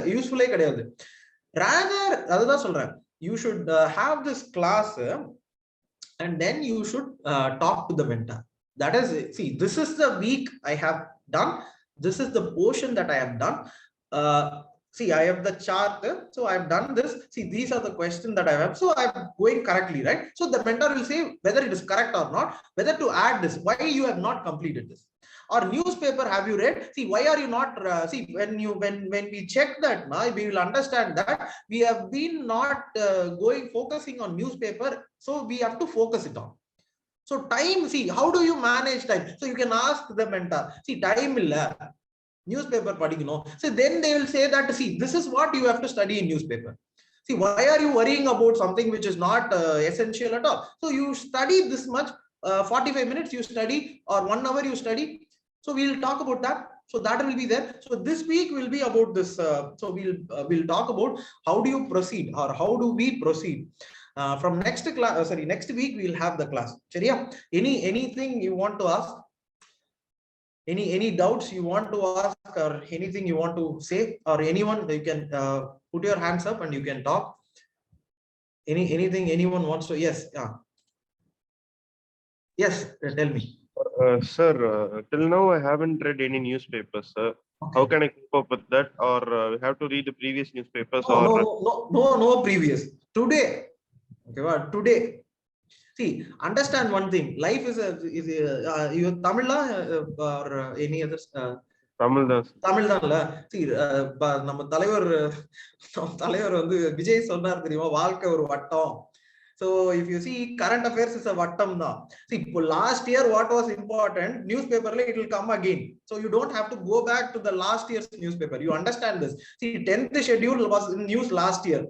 Rather, you should have this class, and then you should talk to the mentor. That is, see, this is the week I have done. This is the portion that I have done. See, I have the chart, so I have done this. See, these are the questions that I have. So I'm going correctly, right? So the mentor will say whether it is correct or not, whether to add this, why you have not completed this. Or newspaper, have you read? See, why are you not? See, when we check that, now we will understand that we have been not focusing on newspaper, so we have to focus it on. So time, see, how do you manage time? So you can ask the mentor. See, time illa newspaper padikano. So then they will say that, see, this is what you have to study in newspaper. See, why are you worrying about something which is not essential at all? So you study this much, 45 minutes you study, or 1 hour you study. So we'll talk about that. So that will be there. So this week will be about this. So we'll talk about how do you proceed, or how do we proceed. From next class, next week we'll have the class. Anything you want to ask? Any doubts you want to ask, or anything you want to say, or anyone, you can put your hands up and you can talk. Anything anyone wants to? Yes. Yes, tell me. Sir, till now I haven't read any newspapers, sir. Okay. How can I cope up with that? Or we have to read the previous newspapers? No previous. Today. Okay, what? Today. See, understand one thing. Life is you Tamil or any other? Tamil தான். See, நம்ம தலைவர் வந்து விஜய் சொன்னார் தெரியுமா, வாழ்க்கை ஒரு வட்டம். So if you see, current affairs is a vattam now. See, last year what was important, newspaper it will come again. So you don't have to go back to the last year's newspaper. You understand this. See, 10th schedule was in news last year.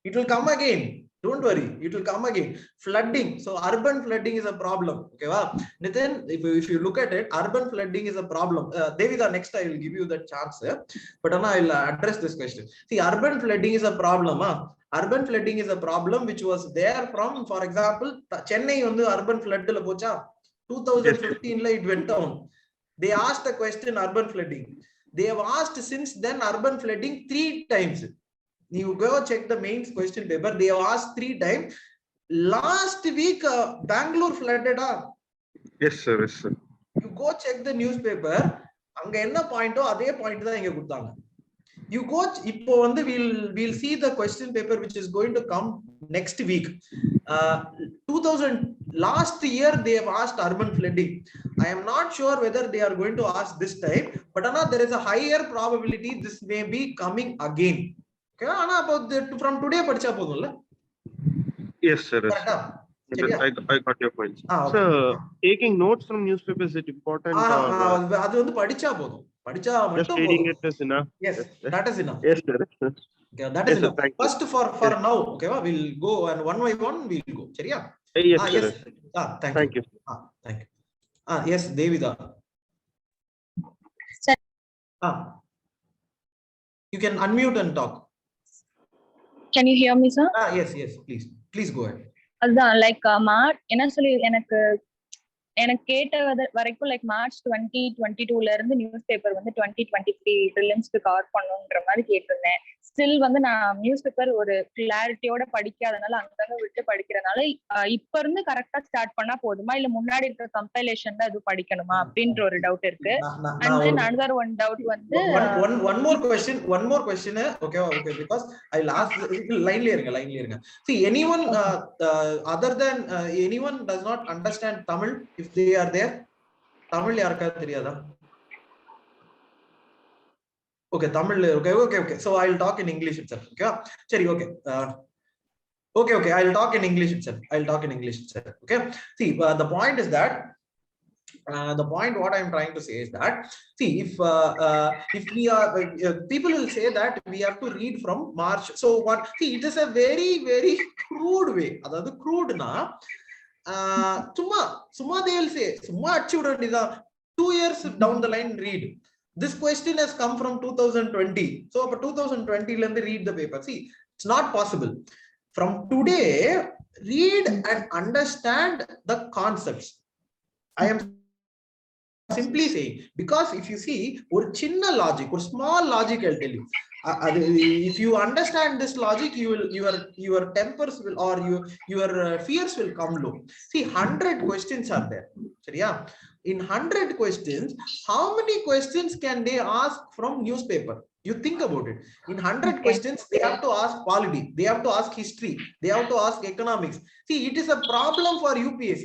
It will come again. Don't worry, it will come again. Flooding. So urban flooding is a problem. Okay, wow. Nitin, if you look at it, urban flooding is a problem. Devida, next I will give you the chance. But Anna, I will address this question. See, urban flooding is a problem. Urban flooding is a problem which was there from, for example, Chennai வந்து urban flood la pocha 2015 la it went down. They asked the question urban flooding. They have asked since then urban flooding 3 times. You go check the mains question paper. They have asked 3 times. Last week Bangalore flooded. Yes sir, yes sir. You go check the newspaper. அங்க என்ன பாயிண்டோ அதே point தான் இங்க கொடுத்தாங்க. You go, we'll see the question paper which is going to come next week. 2000 last year they have asked urban flooding. I am not sure whether they are going to ask this time, but Anna, there is a higher probability this may be coming again. Okay, Anna, about from today padicha podulla. Yes sir. Yes, sir. I got your point. Okay. So, taking notes from newspapers, is it important or அது வந்து படிச்சா போதும், படிச்சா just மட்டும் reading போதும். it is enough? Yes, that is enough. Yes, sir. Okay, that is Yes, sir. enough. Thank you. First for Yes. now, okay, we'll go and one by one we'll go. சரியா? Yes, Yes. sir. Thank you. Thank you. Yes, Devida. Sir. You can unmute and talk. Can you hear me, sir? Yes, please go ahead. அதான் like என்ன சொல்லி எனக்கு கேட்ட வரைக்கும் like March 2022ல இருந்து news paper வந்து 2023 ப்ரிலிம்ஸ்க்கு cover பண்ணணும்ன்ற மாதிரி கேட்டிருந்தேன். ஸ்டில் வந்து நான் நியூஸ் பேப்பர் ஒரு கிளாரிட்டியோட படிக்காதனால அங்கங்க விட்டு படிக்கிறதுனால இப்ப இருந்து கரெக்டா ஸ்டார்ட் பண்ணா போதுமா, இல்ல முன்னாடி இருக்க கம்பைலேஷன்ல அது படிக்கணுமா அப்படின்ற ஒரு டவுட் இருக்கு. And then another one doubt வந்து one more question okay because I'll ask line la irunga. See, anyone other than anyone does not understand Tamil, if they are there, Tamil yarka theriyada? Okay, Tamil. Okay. So I'll talk in English itself. Okay. Sorry. Okay. Okay. I'll talk in English itself. Okay. See, the point is that what I'm trying to say is that, see, if we are people will say that we have to read from March. So what? See, it is a very, very crude way. Adha crude na. Summa they will say, summa achi vidandida. 2 years down the line, read. This question has come from 2020. So for 2020, let me read the paper. See, it's not possible. From today, read and understand the concepts. I am simply saying, because if you see or chinna logic or small logic, I'll tell you, if you understand this logic, you will your tempers will or your fears will come low. See, 100 questions are there. Yeah, in 100 questions, how many questions can they ask from newspaper? You think about it. In 100 questions, they have to ask polity, they have to ask history, they have to ask economics. See, it is a problem for UPSC.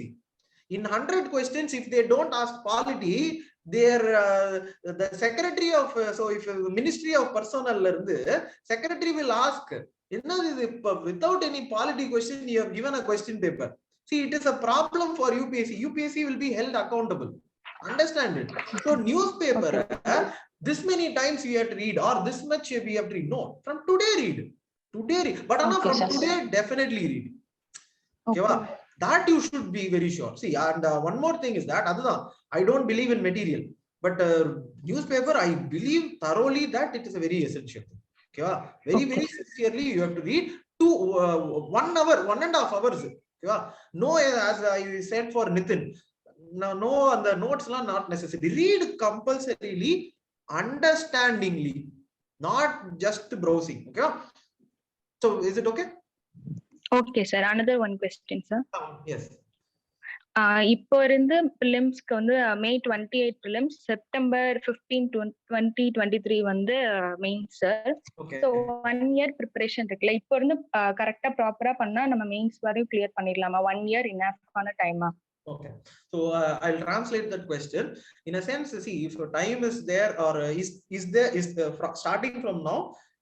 In 100 questions, if they don't ask polity, their the secretary of so if Ministry of Personnel secretary will ask, without any polity question you have given a question paper. See, it is a problem for UPSC will be held accountable. Understand it? So newspaper, this many times we have to read, or this much we have to read. No, from today read. But from today definitely read. Okay. That you should be very sure. See, and one more thing is that I don't believe in material, but newspaper, I believe thoroughly that it is a very essential thing. Okay, very sincerely you have to read 1 hour, 1.5 hours. Okay, no, as I said for Nitin, no, and the notes are not necessary. Read compulsorily, understandingly, not just browsing. Okay, so is it okay? Okay, sir. Another one question, sir. Yes. இப்போ இருந்து பிலிம்ஸ்க்கு வந்து May 28 films, September 15 2023 வந்து mains sir. So 1 year preparation இருக்குல்ல, இப்போ இருந்து கரெக்டா ப்ராப்பரா பண்ணா நம்ம மெயின்ஸ் வரையும் கிளியர் பண்ணிடலாமா? 1 year இனஃபான டைமா? Okay, so I'll translate that question. In a sense, see, if time is there, or is starting from now,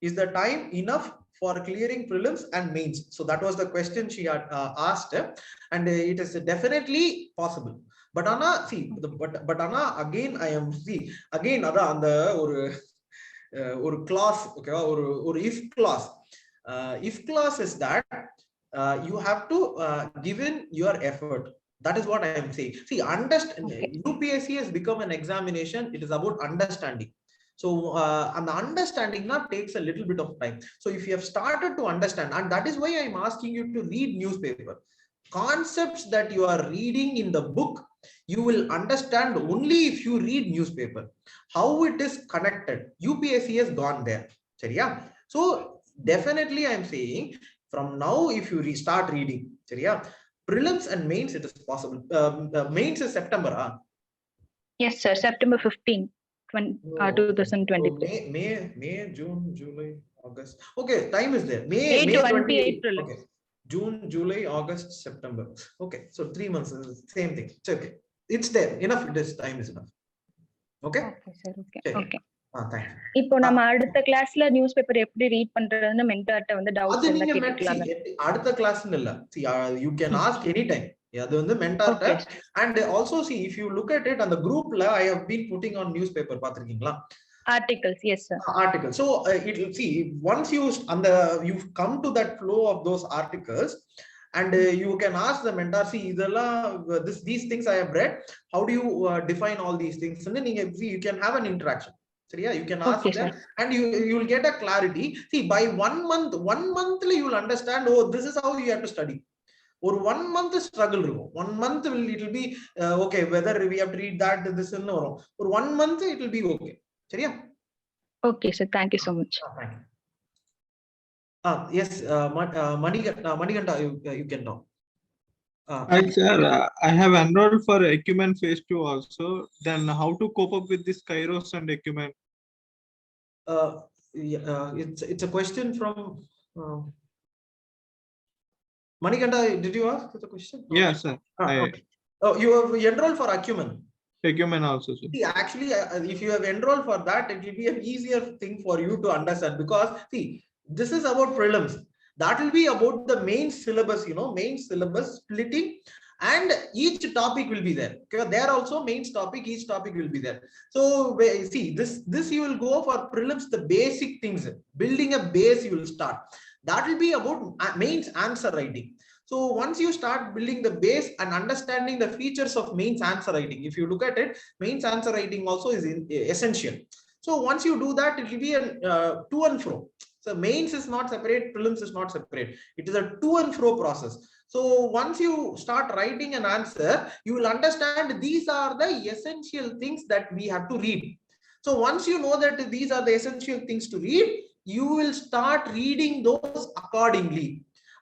is the time enough for clearing prelims and mains? So that was the question she had asked, and it is definitely possible. But Anna, see, but Anna, again I am again and the or clause, okay, or if clause. If clause is that you have to give in your effort. That is what I am saying. See, UPSC has become an examination. It is about understanding. So and the understanding now takes a little bit of time. So if you have started to understand, and that is why I am asking you to read newspaper. Concepts that you are reading in the book, you will understand only if you read newspaper. How it is connected. UPSC has gone there. Seriya? So definitely I am saying, from now if you start reading, seriya, prelims and mains, it is possible. Mains is September. Yes, sir. September 15. 2023. May, June, July, August. Okay, time is there. May 28. Okay. June, July, August, September. Okay, so 3 months, same thing. It's okay. It's there. Enough. This time is enough. Okay. Okay, sir. Okay. Thanks. இப்போ நம்ம அடுத்த கிளாஸ்ல news paper எப்படி read பண்றதுன்னு மென்டார்ட்ட வந்து doubts இருந்தா கேட்டுக்கலாம். அடுத்த கிளாஸ்னு இல்ல, you can ask anytime. அது வந்து மென்டார்ட்ட. And also see, if you look at it on the groupல, I have been putting on newspaper, பாத்திருக்கீங்களா? Articles, yes sir. Articles. So it will see, once you come to that flow of those articles, and you can ask the mentor, see, these things I have read, how do you define all these things? And then you can have an interaction. So yeah, you can ask them, and you will get a clarity. See, by 1 month, 1 month you will understand, oh, this is how you have to study. Or 1 month struggle. 1 month it will be okay, whether we have to read that, this and no. For 1 month it will be okay. Seriya? Okay sir, thank you so much. Thank you. Yes, Manikanta, you can talk. Hi sir, I have enrolled for Ecumen phase 2 also. Then how to cope up with this KAIROS and Ecumen? It's a question from Manikanta. Did you ask the question? Yes sir. Okay. Oh, you have enrolled for Ecumen. Ecumen also sir. See, actually, if you have enrolled for that, it will be an easier thing for you to understand, because see, this is about prelims. That will be about the main syllabus, main syllabus splitting, and each topic will be there. Okay, there also main topic, each topic will be there. So see, this you will go for prelims, the basic things, building a base you will start. That will be about mains answer writing. So once you start building the base and understanding the features of mains answer writing, if you look at it, mains answer writing also is essential. So once you do that, it will be a to and fro. So mains is not separate, prelims is not separate. It is a to and fro process. So once you start writing an answer, you will understand these are the essential things that we have to read. So once you know that these are the essential things to read, you will start reading those accordingly.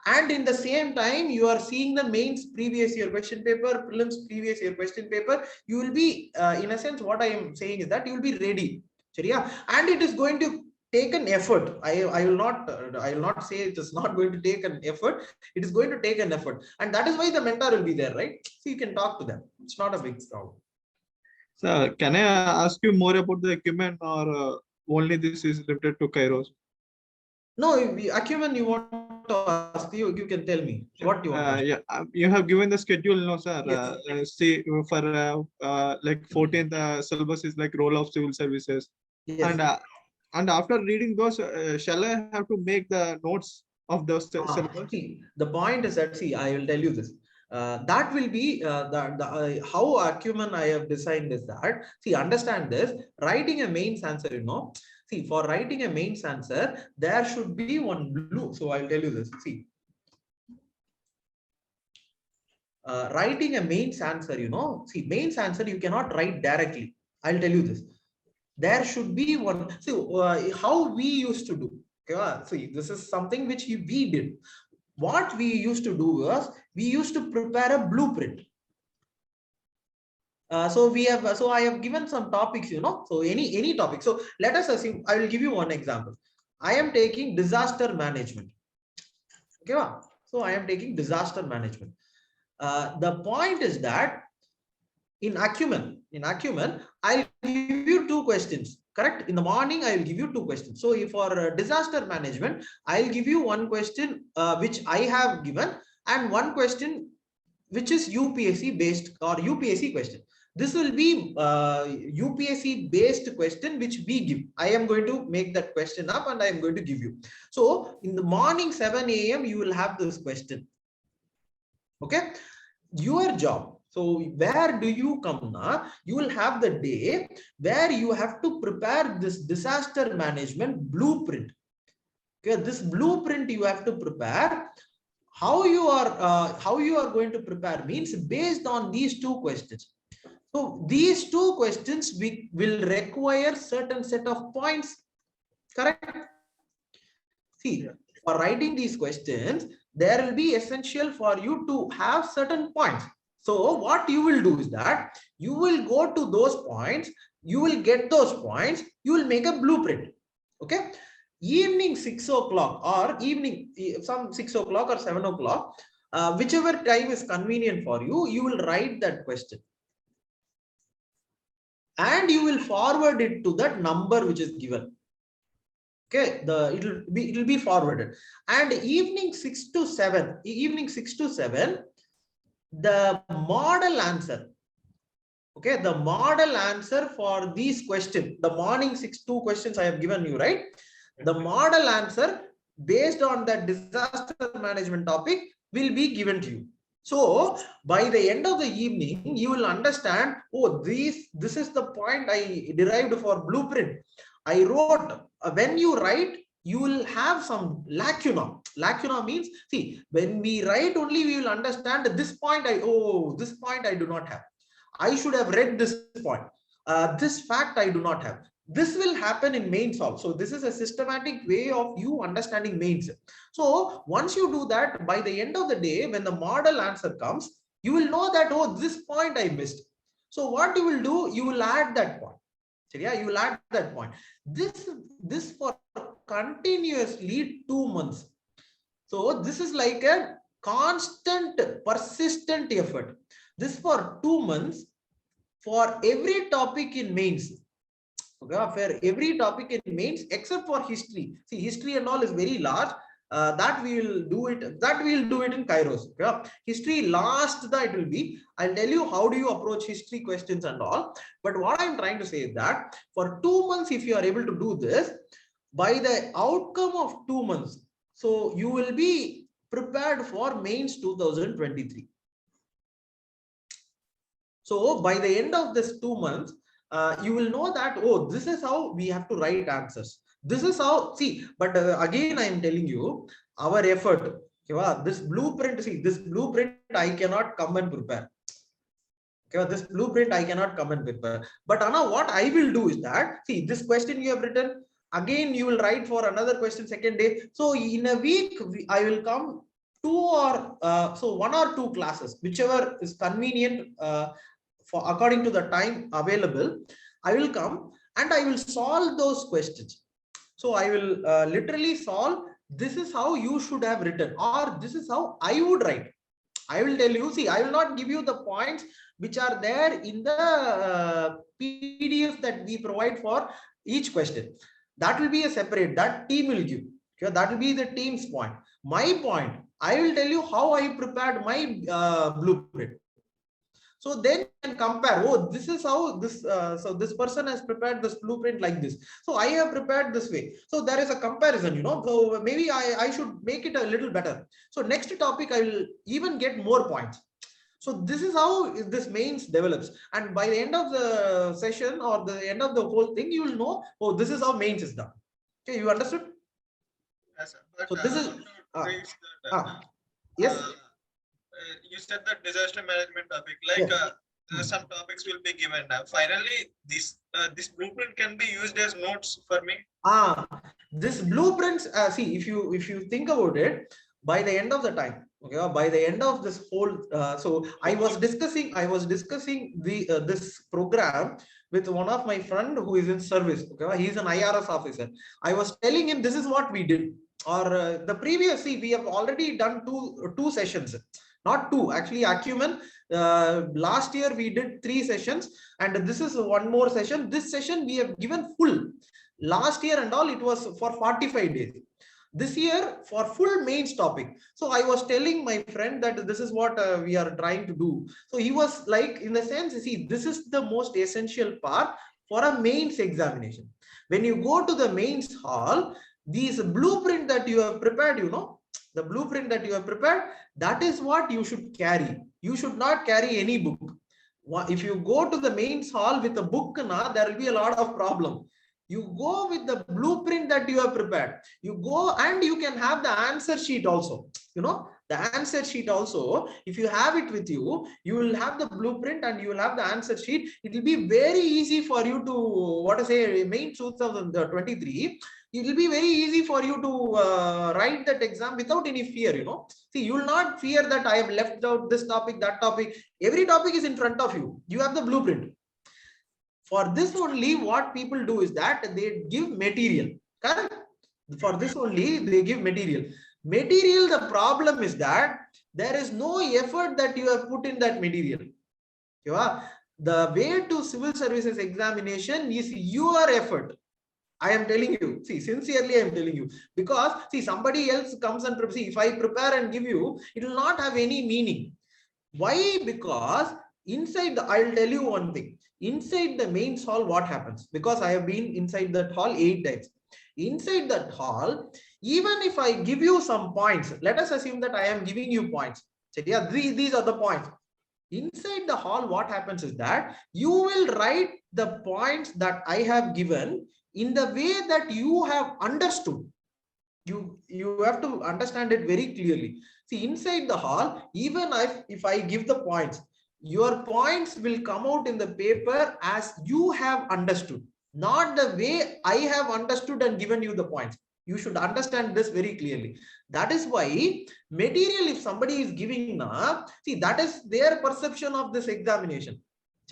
And in the same time, you are seeing the mains previous year question paper, prelims previous year question paper. You will be, in a sense, what I am saying is that you will be ready. And it is going to take an effort. I will not say it is not going to take an effort. It is going to take an effort, and that is why the mentor will be there, right? So you can talk to them. It's not a big problem. Sir, can I ask you more about the Ecumen, or only this is limited to KAIROS? No, Acumen you want to ask, you can tell me what you want. Yeah, you have given the schedule, no sir? Yes. See, for like 14th syllabus is like role of civil services. Yes. And after reading those, shall I have to make the notes of those syllabus? See, the point is that, see, I will tell you this. That will be how Acumen I have designed is that, see, understand this, writing a mains answer, see, for writing a mains answer, there should be one blue. So I'll tell you this. See, writing a mains answer, see, mains answer you cannot write directly. I'll tell you this. There should be one. See, how we used to do. Okay, see, this is something which we did. What we used to do was, we used to prepare a blueprint. So I have given some topics, so any topic. So let us assume, I will give you one example. I am taking disaster management. Okay, so I am taking disaster management. The point is that in Acumen, I'll give you 2 questions. Correct? In the morning, I will give you 2 questions. So for disaster management, I'll give you 1 question which I have given, and 1 question which is UPSC based or UPSC question. This will be UPSC based question which we give. I am going to make that question up and I am going to give you. So in the morning 7 AM, you will have this question. Okay, your job. So where do you come now? You will have the day where you have to prepare this disaster management blueprint. Okay, this blueprint you have to prepare. How you are going to prepare means based on these 2 questions. So these 2 questions will require certain set of points. Correct? See, for writing these questions, there will be essential for you to have certain points. So what you will do is that you will go to those points, you will get those points, you will make a blueprint. Okay, evening 6 o'clock or evening some 6 o'clock or 7 o'clock, whichever time is convenient for you, you will write that question. and you will forward it to that number which is given. Okay, it will be forwarded. And evening 6 to 7, the model answer. Okay, the model answer for these questions, the morning 2 questions I have given you, right? The model answer based on that disaster management topic will be given to you. So by the end of the evening, you will understand, oh, this is the point I derived for blueprint. I wrote, when you write, you will have some lacuna. Lacuna means, see, when we write only, we will understand this point this point I do not have. I should have read this point. This fact I do not have. This will happen in mains also. So this is a systematic way of you understanding mains. So once you do that, by the end of the day, when the model answer comes, you will know that, oh, this point I missed. So what you will do, you will add that point. So yeah, you will add that point. This for continuously 2 months. So this is like a constant, persistent effort. This for 2 months for every topic in mains. Okay, for every topic in mains except for history. See, history and all is very large. That we will do it. That we will do it in KAIROS. Okay? History last that will be. I'll tell you how do you approach history questions and all. But what I'm trying to say is that for 2 months, if you are able to do this, by the outcome of 2 months, so you will be prepared for mains 2023. So by the end of this 2 months, you will know that, oh, this is how we have to write answers. This is how, see, but again, I am telling you, our effort, okay, this blueprint, see, this blueprint, I cannot come and prepare. Okay, this blueprint, I cannot come and prepare. But Anna, what I will do is that, see, this question you have written, again, you will write for another question second day. So in a week, I will come 2 or, so 1 or 2 classes, whichever is convenient for according to the time available. I will come and I will solve those questions. So I will literally solve, this is how you should have written, or this is how I would write. I will tell you, see, I will not give you the points which are there in the PDF that we provide for each question. That will be a separate, that team will give. Okay, that will be the team's point. My point, I will tell you how I prepared my blueprint. So then you can compare, oh, this is how this, so this person has prepared this blueprint like this. So I have prepared this way. So there is a comparison, you know, so maybe I should make it a little better. So next topic, I will even get more points. So this is how this mains develops. And by the end of the session or the end of the whole thing, you will know, oh, this is how mains is done. Okay, you understood? Yes, sir. But, so this is, yes. You said that disaster management topic, like yes. Some topics will be given. Finally, this blueprint can be used as notes for me. This blueprints, see, if you think about it, by the end of the time, okay, by the end of this whole, so I was discussing the this program with one of my friend who is in service. Okay, he's an IRS officer. I was telling him this is what we did, or the previous, see, we have already done two sessions. Not 2, actually, Acumen. Last year we did 3 sessions, and this is one more session. This session we have given full. Last year and all, it was for 45 days. This year for full mains topic. So I was telling my friend that this is what we are trying to do. So he was like, in the sense, see, this is the most essential part for a mains examination. When you go to the mains hall, these blueprint that you have prepared, you know, the blueprint that you have prepared, that is what you should carry. You should not carry any book. If you go to the mains hall with a book, there will be a lot of problem. You go with the blueprint that you have prepared. You go and you can have the answer sheet also. You know, the answer sheet also, if you have it with you, you will have the blueprint and you will have the answer sheet. It will be very easy for you to, what to say, main 2023. It will be very easy for you to write that exam without any fear, you know. See, you will not fear that I have left out this topic, that topic. Every topic is in front of you. You have the blueprint. For this only, what people do is that they give material. Correct? For this only, they give material. Material, the problem is that there is no effort that you have put in that material. The way to civil services examination is your effort. I am telling you, see, sincerely, I am telling you, because see, somebody else comes and see, if I prepare and give you, it will not have any meaning. Why? Because inside the, I'll tell you one thing, inside the mains hall, what happens? Because I have been inside that hall 8 times. Inside that hall, even if I give you some points, let us assume that I am giving you points. So yeah, these are the points. Inside the hall, what happens is that you will write the points that I have given in the way that you have understood. You have to understand it very clearly. See, inside the hall, even if I give the points, your points will come out in the paper as you have understood, not the way I have understood and given you the points. You should understand this very clearly. That is why material, if somebody is giving now, see, that is their perception of this examination.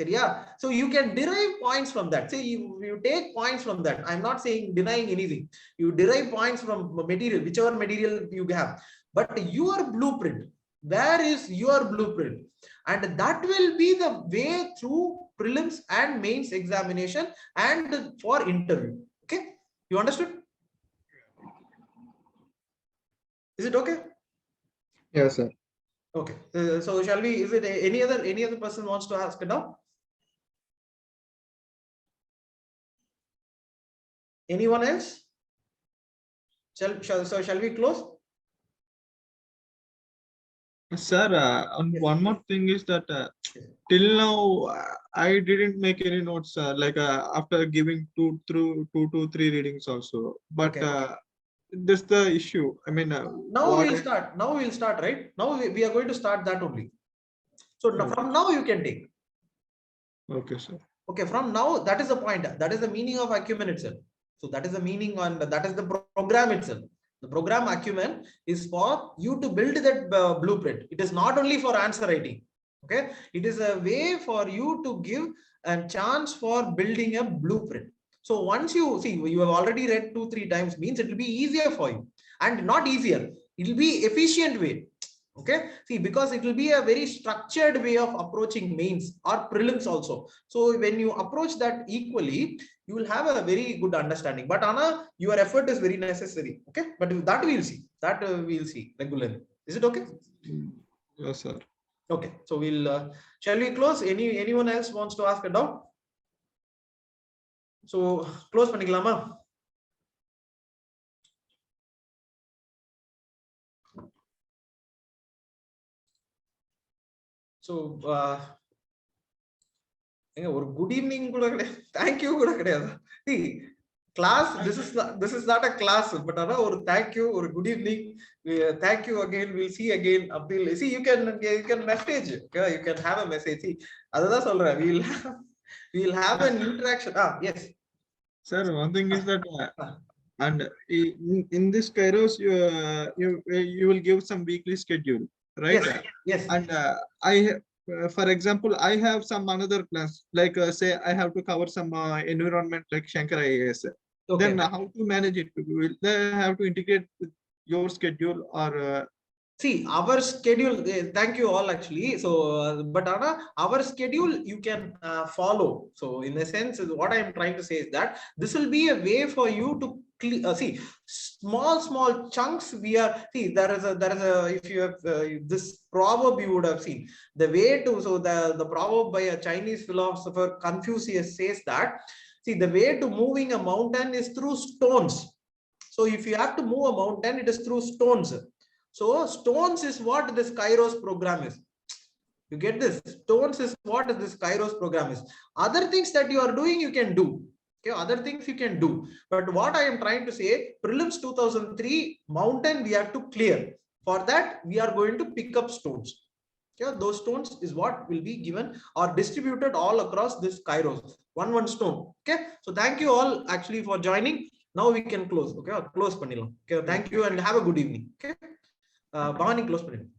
Yeah, so you can derive points from that. Say you take points from that. I'm not saying denying anything. You derive points from material, whichever material you have. But your blueprint, where is your blueprint? And that will be the way through prelims and mains examination and for interview. Okay, you understood? Is it okay? Yes, sir. Okay. So shall we? Is it any other person wants to ask it now? Anyone else? Shall we close? Sir, and Yes. one more thing is that till now I didn't make any notes like after giving two to three readings also. But Okay. this the issue. I mean, Now we'll start. Now we'll start, right? Now we are going to start that only. So Okay. from now you can take. Okay, sir. Okay, from now, that is the point. That is the meaning of acumen itself. So that is the meaning on that is the program itself. The program acumen is for you to build that blueprint. It is not only for answer writing. Okay, it is a way for you to give a chance for building a blueprint. So once you see, you have already read 2-3 times, means it will be easier for you, and not easier. It will be efficient way. Okay, see, because it will be a very structured way of approaching mains or prelims also. So when you approach that equally, you will have a very good understanding. But Anna, your effort is very necessary. Okay, but that we'll see. That we'll see regularly. Is it okay? Yes, sir. Okay, so we'll shall we close? Anyone else wants to ask a doubt? So close panikalama. So ஒரு good evening கூட கிடையாது, thank you கூட கிடையாது. Class, this is not a class, but ஒரு thank you, ஒரு good evening, thank you again, will see again. அப்படி see, you can message, okay? You can have a message. See, அதுதான் சொல்றேன், we'll have an interaction. Yes sir, one thing is that and in this KAIROS you will give some weekly schedule, right? Yes. And for example, I have some another class, like say I have to cover some environment like Shankar IAS. Okay. Then how to manage it? Will they have to integrate with your schedule or see our schedule? Thank you all actually. So but Anna, our schedule you can follow. So in a sense, what I am trying to say is that this will be a way for you to see small chunks. We are, see, there is a if you have this proverb you would have seen the way to, so the proverb by a Chinese philosopher Confucius says that, see, the way to moving a mountain is through stones. So if you have to move a mountain, it is through stones. So stones is what this KAIROS program is. You get this? Stones is what this KAIROS program is. Other things that you are doing, you can do. Okay, other things you can do. But what I am trying to say, prelims 2003 mountain we have to clear. For that, we are going to pick up stones. Okay, those stones is what will be given or distributed all across this KAIROS. One stone. Okay, so thank you all actually for joining. Now we can close. Okay, close panilam. Okay, thank you and have a good evening. Okay. Bhavani, close பண்ணிடுங்க.